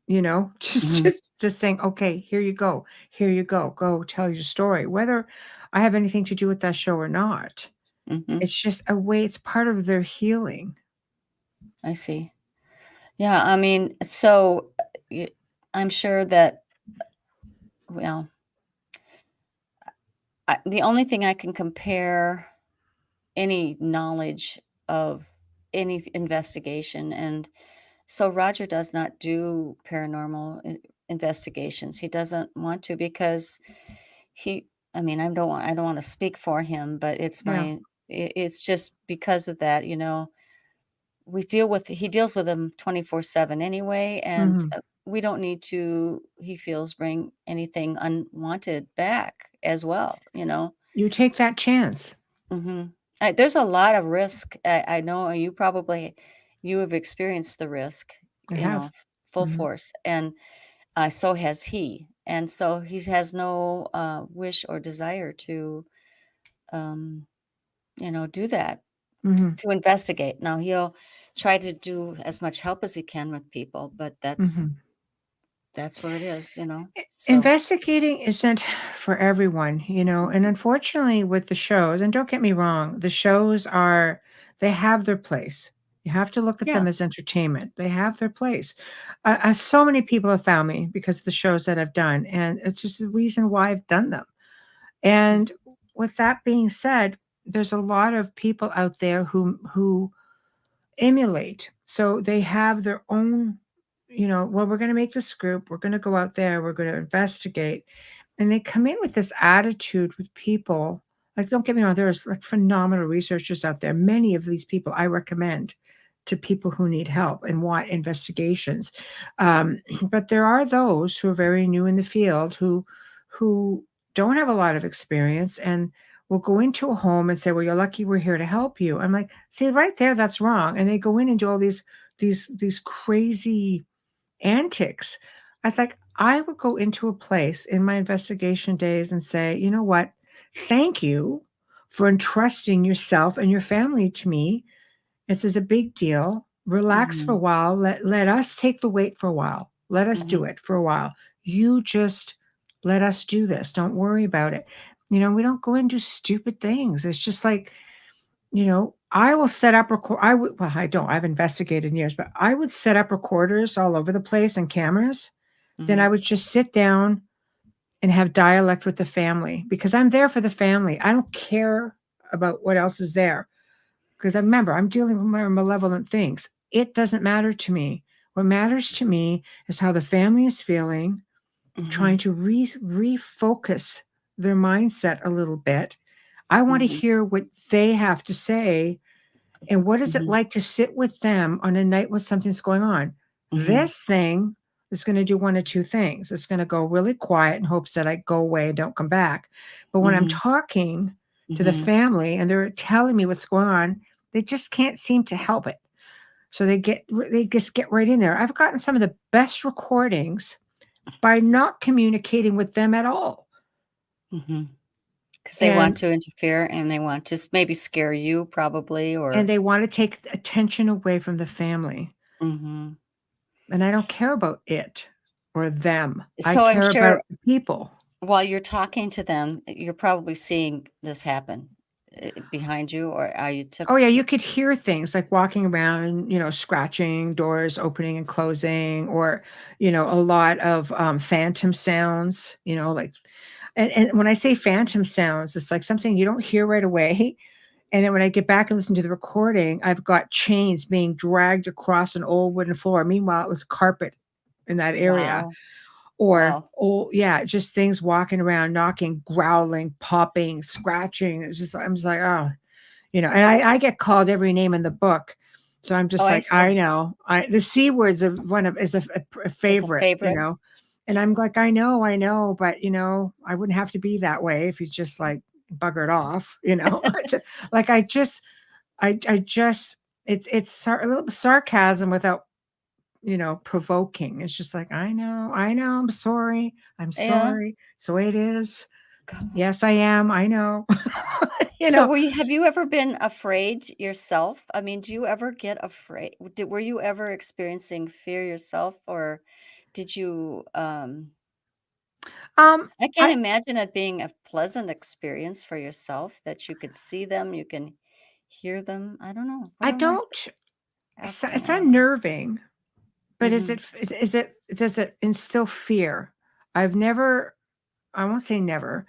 just Mhm. just saying, okay, here you go tell your story, whether I have anything to do with that show or not. Mhm. It's just a way, it's part of their healing. I see. Yeah, I mean, so, y I'm sure that well, the only thing I can compare any knowledge of any investigation, and so Roger does not do paranormal investigations. He doesn't want to because he I mean, I don't want to speak for him, but it's Yeah. it's just because of that, he deals with them 24/7 anyway, and, Mhm. we don't need to, he feels, bring anything unwanted back as well, you know? You take that chance. Mhm. There's a lot of risk. I know you have experienced the risk, I you have. know, full Mhm. force, and, so has he, and so he has no, wish or desire to, um, do that, Mhm. to investigate. Now he'll try to do as much help as he can with people, but Mhm. that's where it is, you know? So Investigating isn't for everyone, and mhm. unfortunately with the shows, and don't get me wrong, the shows they have their place. You have to look at Yeah. them as entertainment. They have their place. So many people have found me because of the shows that I've done, and it's just the reason why I've done them. Mm, And with that being said, there's a lot of people out there who emulate. So they have their own, well, we're going to make this group, we're going to go out there, we're going to investigate. And they come in with this attitude with people. Like, don't get me wrong, there's like phenomenal researchers out there. Many of these people I recommend to people who need help and want investigations. But there are those who are very new in the field who don't have a lot of experience and will go into a home and say, "Well, you're lucky we're here to help you." I'm like, "See, right there, that's wrong." And they go in and do all these crazy antics. I was like, I would go into a place in my investigation days and say, "You know what? Thank you for entrusting yourself and your family to me. This is a big deal. Relax for a Mhm. while. Let us take the weight for a while. Let us do Mhm. it for a while. You just let us do this. Don't worry about it." We don't go and do stupid things. It's just like, I will set up I would, well, I don't. I've investigated in years, but I would set up recorders all over the place and cameras. Then I Mhm. would just sit down and have dialect with the family because I'm there for the family. I don't care about what else is there because I remember I'm dealing with more malevolent things. It doesn't matter to me. What matters to me is how the family is feeling, trying Mhm. to refocus their mindset a little bit. I want to Mhm. hear what they have to say and what is it Mhm. like to sit with them on a night when something's going on. Mhm. This thing is going to do one of two things. It's going to go really quiet in hopes that I go away and don't come back. But when I'm Mhm. talking to the Mhm. family and they're telling me what's going on, they just can't seem to help it. So they just get right in there. I've gotten some of the best recordings by not communicating with them at all. Mhm. 'Cause they want And to interfere and they want to maybe scare you probably and or they want to take attention away from the family. mhm. And I don't care about it or them. I So I'm care sure about the people. while you're talking to them, you're probably seeing this happen, behind you, or are you Oh, yeah, t you could hear things like walking around, scratching, doors opening and closing, or, a lot of, phantom sounds, like and when I say phantom sounds, it's like something you don't hear right away, and then when I get back and listen to the recording, I've got chains being dragged across an old wooden floor. Meanwhile, it was carpet in that area. Wow. Or, Wow. oh, yeah, just things walking around, knocking, growling, popping, scratching. It's just I'm just like, "Oh," and I get called every name in the book. So I'm Oh, just I like, see. I know. The C words are one of is a Is a favorite, favorite? and I'm like, I know, but I wouldn't have to be that way if you just like buggered off. Like I just a little sarcasm without provoking. It's just like, I know, I'm Yeah. sorry. It's the way it is. Yes, I am. I know. you So know, have you ever been afraid yourself? I mean, do you ever get afraid? Were you ever experiencing fear yourself, or did you, um, I can't I imagine it being a pleasant experience for yourself that you could see them, you can hear them. I don't know. What I am I don't. asking? It's I don't know. unnerving, but Mhm. is it does it instill fear? I've never. I won't say never.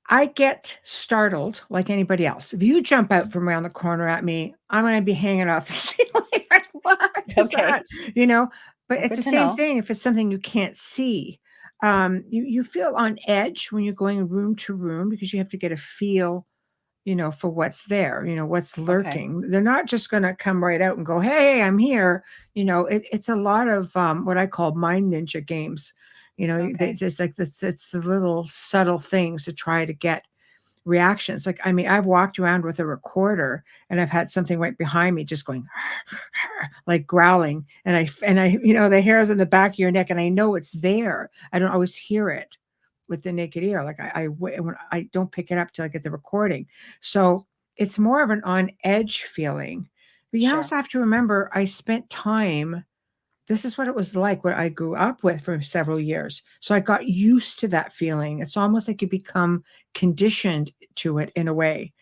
I get startled like anybody else. If you jump out from around the corner at me, I'm going to be hanging off the ceiling. Like, what is that? Okay. You know, but Well, it's good the to same know. thing if it's something you can't see. You feel on edge when you're going room to room because you have to get a feel, for what's there, what's Okay. lurking. They're not just going to come right out and go, "Hey, I'm here." It's a lot of what I call mind ninja games. Okay. There's like this, it's the little subtle things to try to get reactions. Like, I mean, I've walked around with a recorder and I've had something right behind me just going like growling, and I the hairs on the back of your neck, and I know it's there. I don't always hear it with the naked ear. Like when I don't pick it up till I get the recording. So it's more of an on edge feeling. But you Sure. also have to remember, I spent time. This is what it was like, what I grew up with for several years. So I got used to that feeling. It's almost like you become conditioned to it in a way.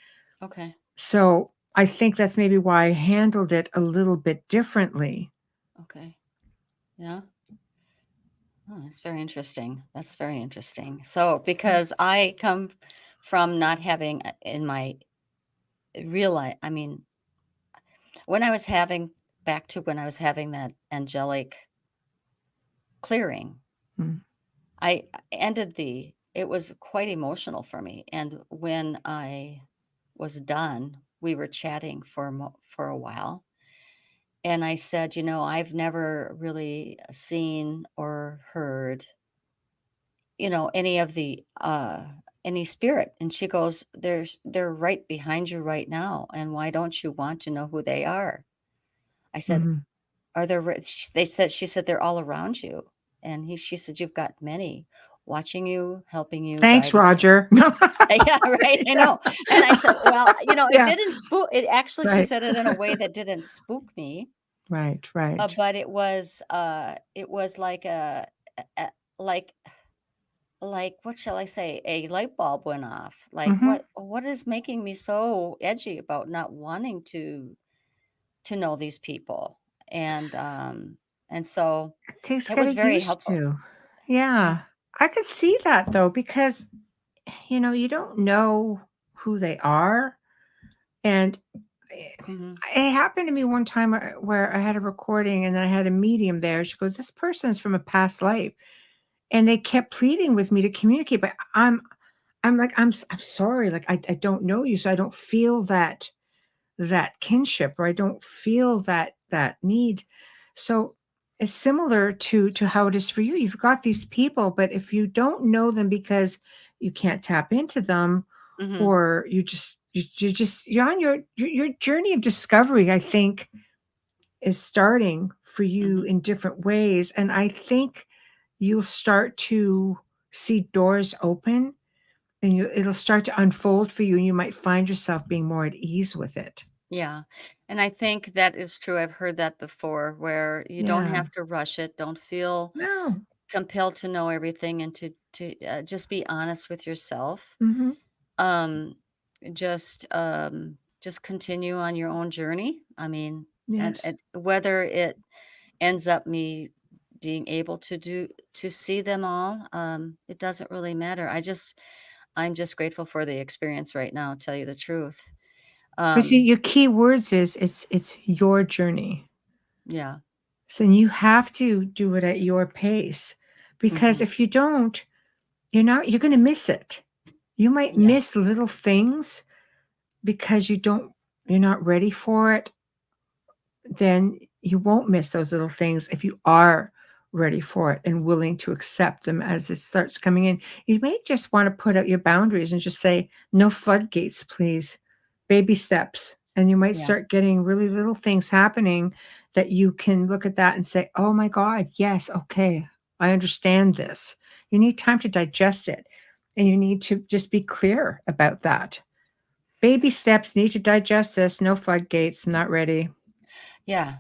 Okay. So I think that's maybe why I handled it a little bit differently. Okay. Yeah. Oh, that's very interesting. That's very interesting. So, because I come from not having in my real life, I mean, when I was having back to when I was having that angelic clearing, Mm, I ended it was quite emotional for me. And when I was done, we were chatting for a while. And I said, I've never really seen or heard, any of any spirit. And she goes, they're right behind you right now. And why don't you want to know who they are? I said, mhm. are there, she said, they're all around you. And she said, you've got many watching you, helping you, Thanks, guiding you. Roger. Yeah, right. I Yeah, know. And I said, well, it yeah, didn't spook it. Actually, she right, said it in a way that didn't spook me. right, right. But it was like a like what shall I say? A light bulb went off. Like, Mhm. what is making me so edgy about not wanting to know these people? And so Takes it was getting very used helpful. to. Yeah. Yeah. I could see that though, because, you don't know who they are. And it Mhm. it happened to me one time where I had a recording and I had a medium there. She goes, "This person is from a past life." And they kept pleading with me to communicate, but I'm like, I'm sorry, like I don't know you, so I don't feel that kinship, or I don't feel that need. So it's similar to how it is for you. You've got these people, but if you don't know them because you can't tap into them, Mhm. or you're on your journey of discovery, I think, is starting for you Mhm. in different ways. And I think you'll start to see doors open, and it'll start to unfold for you, and you might find yourself being more at ease with it. Yeah. And I think that is true. I've heard that before where you don't Yeah. have to rush it. Don't feel No. compelled to know everything and to just be honest with yourself. Mhm. Um, just continue on your own journey. I mean, Yes. and whether it ends up me being able to see them all, it doesn't really matter. I'm just grateful for the experience right now, tell you the truth. But see, Um, your key words is it's your journey. yeah. So you have to do it at your pace, because Mhm. if you don't, you're gonna miss it. You might Yeah. miss little things because you're not ready for it. Then you won't miss those little things if you are ready for it and willing to accept them as it starts coming in. You may just want to put out your boundaries and just say, "No floodgates, please. Baby steps." And you might Yeah. start getting really little things happening that you can look at that and say, "Oh my God, yes, okay, I understand this." You need time to digest it, and you need to just be clear about that. Baby steps, need to digest this. No floodgates, not ready. Yeah.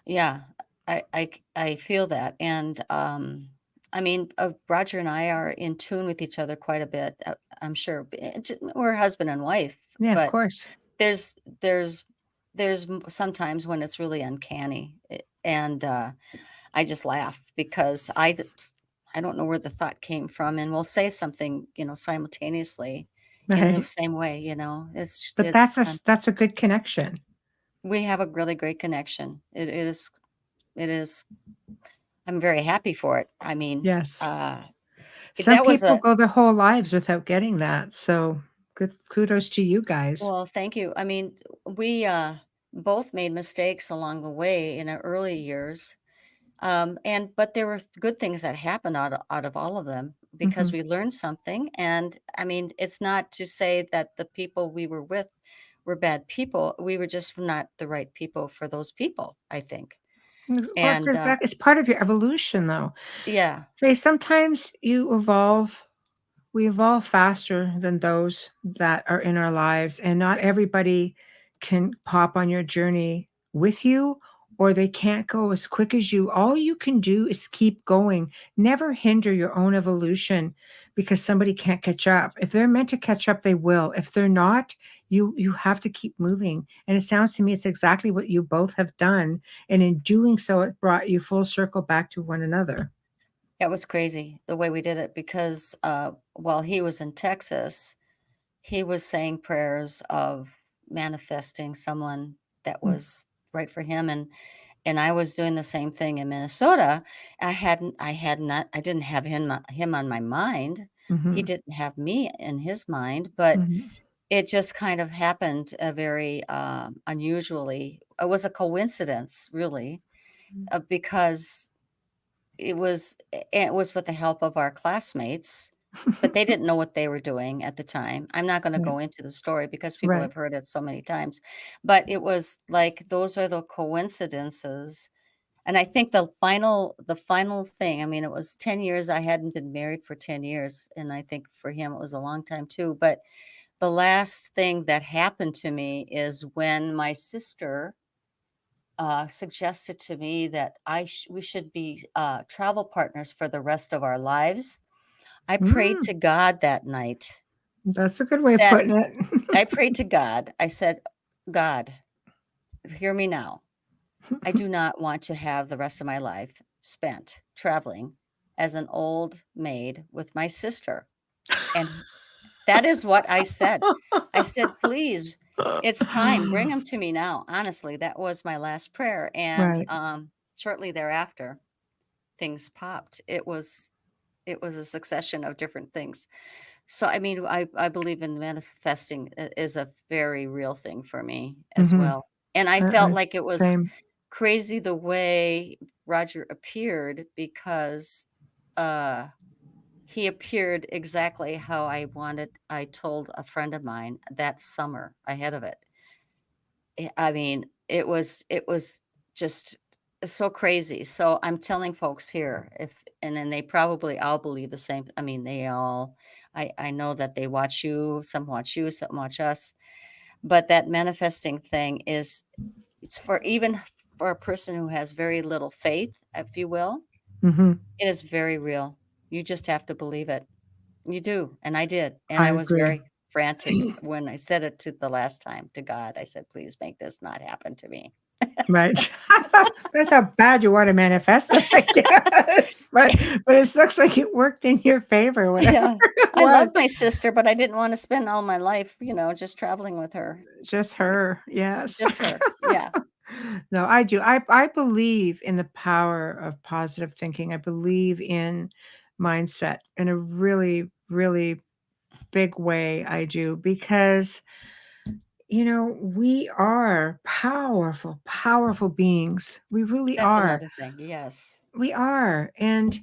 Yeah, I feel that, and, I mean, Roger and I are in tune with each other quite a bit, I'm sure, we're husband and wife, Yeah, of but course. there's there's sometimes when it's really uncanny, and, I just laugh because I don't know where the thought came from, and we'll say something, simultaneously in the Right. same way, But that's a good connection. we have a really great connection. It is I'm very happy for it. I mean, Yes. Some that was people a go their whole lives without getting that, so Good kudos to you guys. Well, thank you. I mean, we both made mistakes along the way in our early years. But there were good things that happened out of all of them because Mhm. we learned something. And I mean, it's not to say that the people we were with were bad people. We were just not the right people for those people, I think. Well, it's And it's part of your evolution, though. yeah, Say sometimes you evolve we evolve faster than those that are in our lives, and not everybody can pop on your journey with you, or they can't go as quick as you. All you can do is keep going. Never hinder your own evolution because somebody can't catch up. If they're meant to catch up, they will. If they're not, you have to keep moving. And it sounds to me it's exactly what you both have done. And in doing so, it brought you full circle back to one another. it was crazy the way we did it because while he was in Texas, he was saying prayers of manifesting someone that Mm. was right for him. And I was doing the same thing in Minnesota. I didn't have him on my mind. He Mhm. didn't have me in his mind, but Mhm. it just kind of happened, very, unusually. It was a coincidence, really, because it was with the help of our classmates, but they didn't know what they were doing at the time. I'm not gonna Right. go into the story because people Right. have heard it so many times, but it was like those are the coincidences. And I think the final thing, I mean, it was 10 years. I hadn't been married for 10 years, and I think for him it was a long time too, but the last thing that happened to me is when my sister, suggested to me that we should be, travel partners for the rest of our lives. I prayed Mm, to God that night that's a good way of that putting it. I prayed to God. I said, "God, hear me now. I do not want to have the rest of my life spent traveling as an old maid with my sister." And that is what I said. I said, "Please, it's time. Bring him to me now." Honestly, that was my last prayer. And Right. shortly thereafter, things popped. It was a succession of different things. So I mean, I believe in manifesting is a very real thing for me as Mhm. well. And I felt I like it was same. crazy the way Roger appeared because uh he appeared exactly how I told a friend of mine that summer ahead of it. I mean, it was just so crazy. So I'm telling folks here, if and then they probably all believe the same. I mean, they all I know that they watch you, some watch us, but that manifesting thing it's for even for a person who has very little faith, if you will, Mhm. it is very real. You just have to believe it. You do, and I did, and I I was agree. very frantic when I said it to the last time to God. I said, "Please make this not happen to me." Right. That's how bad you wanna manifest it, I guess. But it looks like it worked in your favor, whatever Yeah. it I love was. my sister, but I didn't wanna spend all my life, just traveling with her. Just Y her, yes. just her. Yeah. No, I do. I believe in the power of positive thinking. I believe in mindset in a really, really big way, I do, because we are powerful, powerful beings. We really That's are. another thing. Yes. We are. And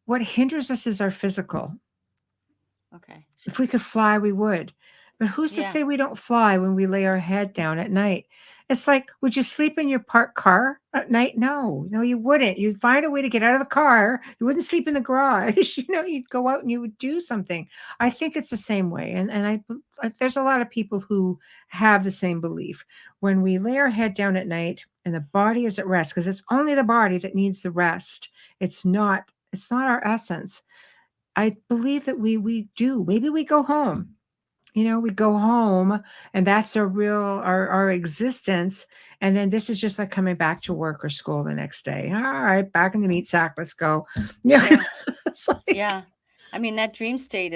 what hinders us is our physical. Okay, If sure. we could fly, we would. But who's to Yeah. say we don't fly when we lay our head down at night? It's like, would you sleep in your parked car at night? No, no, you wouldn't. You'd find a way to get out of the car. You wouldn't sleep in the garage. You'd go out and you would do something. I think it's the same way. There's a lot of people who have the same belief. When we lay our head down at night and the body is at rest, because it's only the body that needs the rest. It's not our essence. I believe that we do. Maybe we go home. We go home and that's our existence. And then this is just like coming back to work or school the next day. All right, back in the meat sack. Let's go. Yeah. Sure. It's like, Yeah. I mean, that dream state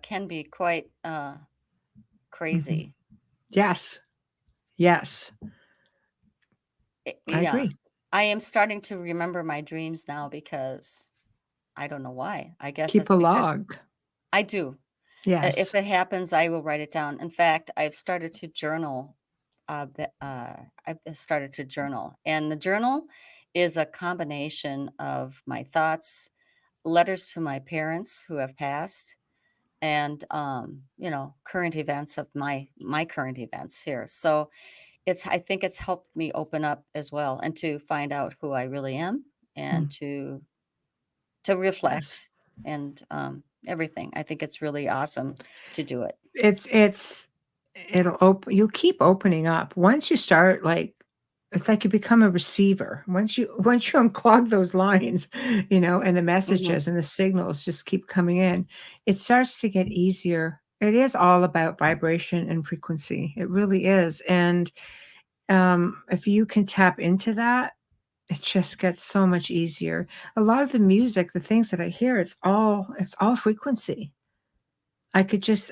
can be quite, mhm. crazy. Yes. Yes. I Yeah. agree. I am starting to remember my dreams now because I don't know why. I guess Keep it's a because log. I do. Yes. If it happens, I will write it down. In fact, I've started to journal. I've started to journal, and the journal is a combination of my thoughts, letters to my parents who have passed, and current events of my current events here. So I think it's helped me open up as well, and to find out who I really am, and Mm. to Yes. reflect, and everything. I think it's really awesome to do it. It's it'll open you keep opening up. Once you start, like, it's like you become a receiver. Once you unclog those lines, and the Hmm. messages and the signals just keep coming in, it starts to get easier. It is all about vibration and frequency. It really is. And if you can tap into that, it just gets so much easier. A lot of the music, the things that I hear, it's all frequency. I could just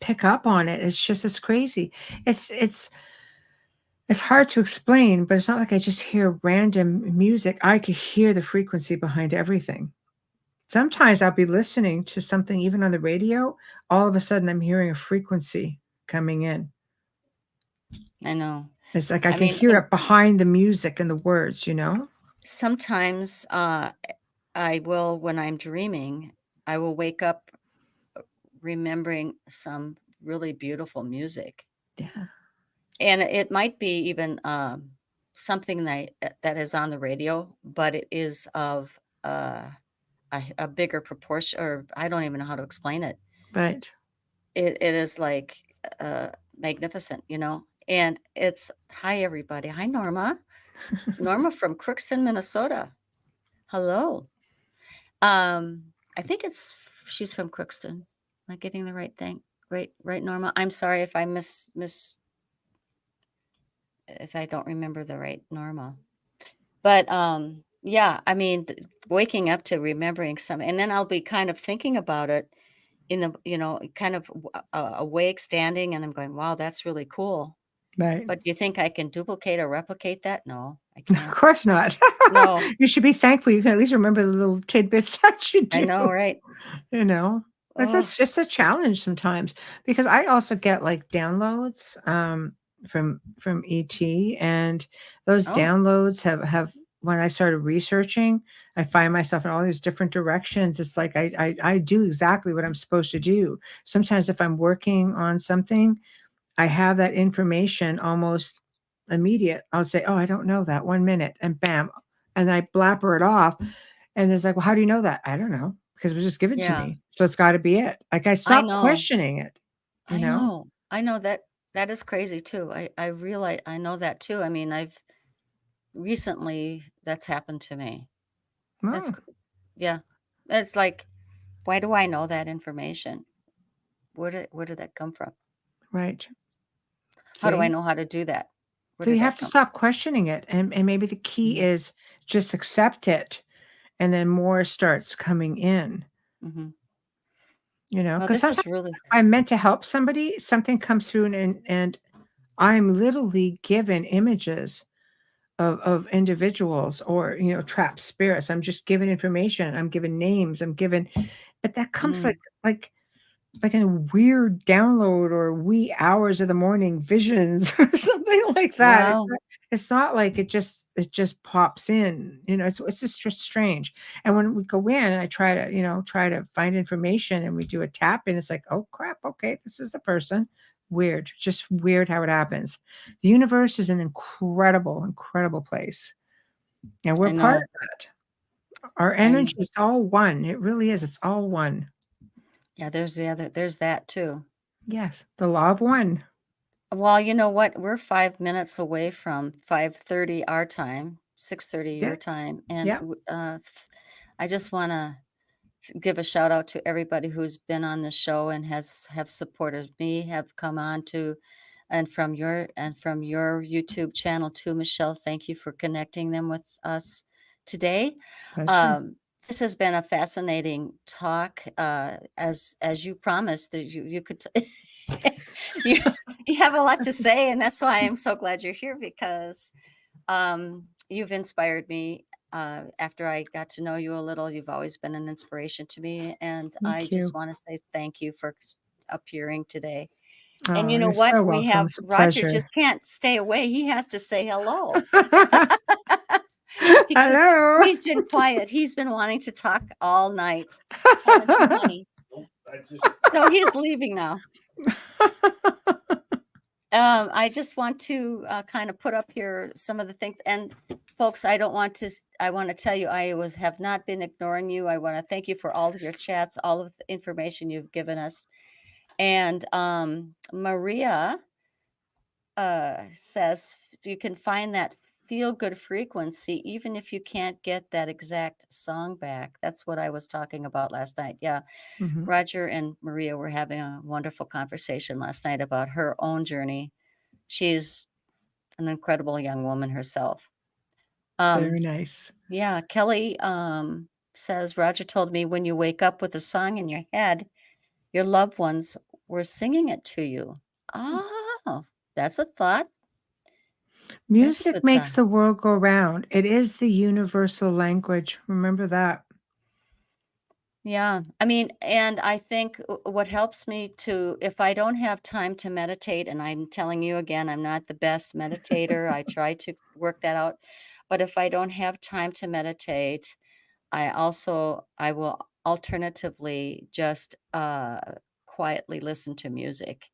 pick up on it. It's crazy. It's hard to explain, but it's not like I just hear random music. I could hear the frequency behind everything. Sometimes I'll be listening to something even on the radio, all of a sudden I'm hearing a frequency coming in. I know. It's like I I can mean, hear it behind the music and the words. sometimes I will, when I'm dreaming, I will wake up remembering some really beautiful music. Yeah, And it might be even something that is on the radio, but it is of a bigger proportion, or I don't even know how to explain it. right. It is like magnificent. And it's, hi, everybody. Hi, Norma. Norma from Crookston, Minnesota. Hello. I think she's from Crookston. Am I getting the right thing? Right, Norma. I'm sorry if I if I don't remember the right Norma. But yeah, I mean, waking up to remembering some, and then I'll be kind of thinking about it in the, kind of awake, standing, and I'm going, wow, that's really cool. Right. But do you think I can duplicate or replicate that? No, I Of can't. course not. No, You should be thankful you can at least remember the little tidbits that you I do. know, right? You know? Oh, Just a challenge sometimes because I also get, like, downloads, from ET, and those oh, downloads have when I started researching, I find myself in all these different directions. It's like I do exactly what I'm supposed to do. Sometimes if I'm working on something, I have that information almost immediate. I'll say, "Oh, I don't know that. 1 minute," and bam, and I blabber it off, and it's like, "Well, how do you know that?" "I don't know, because it was just given to yeah. me, so it's gotta be it." Like, I I stopped know. questioning it, you I know? know. I know that that is crazy too. I realize I know that too. I mean, I've recently that's happened to me. That's Oh, yeah. It's like, why do I know that information? Where did that come from? right. How do I See? know how to do that? Where So did you have that to come stop questioning it, and maybe the key from? is just accept it, and then more starts coming in, Mhm. Well, because this sometimes is really I'm meant to help somebody, something comes through and I'm literally given images of individuals or, trapped spirits. I'm just given information. I'm given names. But that comes mm, like in a weird download or wee hours of the morning visions or something like that. wow. It's not like it just pops in. It's just strange. And when we go in and I try to find information and we do a tap and it's like, oh crap, okay, this is the person. Weird, just weird how it happens. The universe is an incredible, incredible place. And we're I part know. of that. Our I know. energy is all one. It really is. It's all one. Yeah, there's that too. Yes. The law of one. Well, you know what? We're 5 minutes away from 5:30 our time, 6:30 Yeah. your time, and Yeah. I just wanna give a shout out to everybody who's been on the show and have supported me, have come on to, and from your YouTube channel too, Michelle. Thank you for connecting them with us today. Pleasure. Um, this has been a fascinating talk. As you promised that you could you you have a lot to say, and that's why I'm so glad you're here, because you've inspired me after I got to know you a little, you've always been an inspiration to me, and I Thank just you. want to say thank you for appearing today. And Oh, you know you're what? so We welcome. have It's a Roger pleasure. just can't stay away. He has to say hello. Because Hello. he's been quiet. He's been wanting to talk all night. Haven't you, honey? So he's leaving now. I just want to kind of put up here some of the things. And folks, I want to tell you, have not been ignoring you. I want to thank you for all of your chats, all of the information you've given us. And Maria says you can find that feel good frequency even if you can't get that exact song back. That's what I was talking about last night. Yeah. Mhm. Roger and Maria were having a wonderful conversation last night about her own journey. She's an incredible young woman herself. Very nice. Yeah, Kelly says Roger told me when you wake up with a song in your head, your loved ones were singing it to you. Oh, that's a thought. There's a Music good makes thought. the world go round. It is the universal language. Remember that. Yeah. I mean, and I think what helps me to, if I don't have time to meditate, and I'm telling you again, I'm not the best meditator. I try to work that out. But if I don't have time to meditate, I will alternatively just quietly listen to music.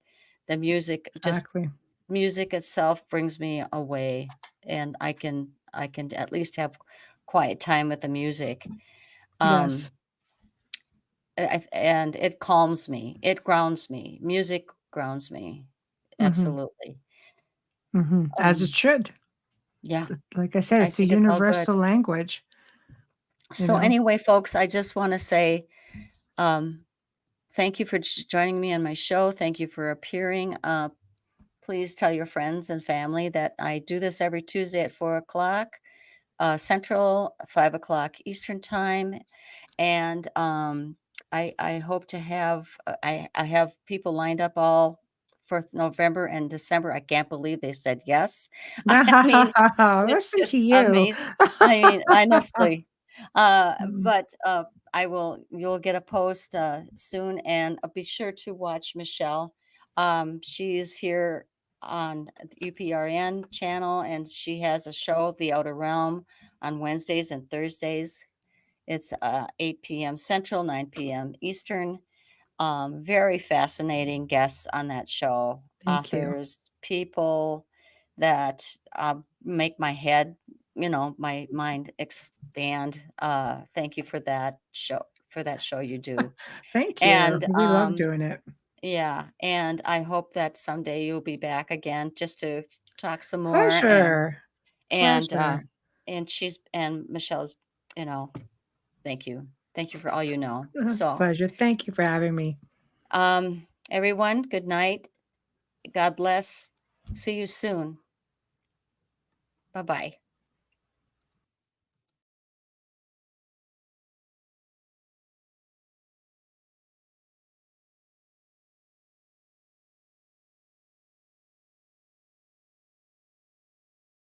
The Exactly. music itself brings me away, and I can at least have quiet time with the music. Yes. Um, and it calms me. It grounds me. Music grounds me. Mhm. Absolutely. Mhm. As it Um, should. yeah, Like I said, I it's a think it's all good. universal language, you So know? anyway, folks, I just want to say um, thank you for joining me on my show. Thank you for appearing. Please tell your friends and family that I do this every Tuesday at 4 o'clock Central, 5 o'clock Eastern time. And I hope to have I have people lined up all for November and December. I can't believe they said yes. I mean, it's Listen to just you. amazing. I mean, honestly. Mm. But you'll get a post soon, and be sure to watch Michelle. She's here on the UPRN channel, and she has a show, The Outer Realm, on Wednesdays and Thursdays. It's 8 p.m. Central, 9 p.m. Eastern. Very fascinating guests on that show. Thank you. Authors, people that make my head, my mind expand. Thank you for that show. For that show you do. Thank you. And We love doing it. yeah, and I hope that someday you'll be back again just to talk some more. Pleasure. And Pleasure. and Michelle's, you know, thank you. Thank you for all you know. So, Pleasure. Thank you for having me. everyone, good night. God bless. See you soon. Bye bye.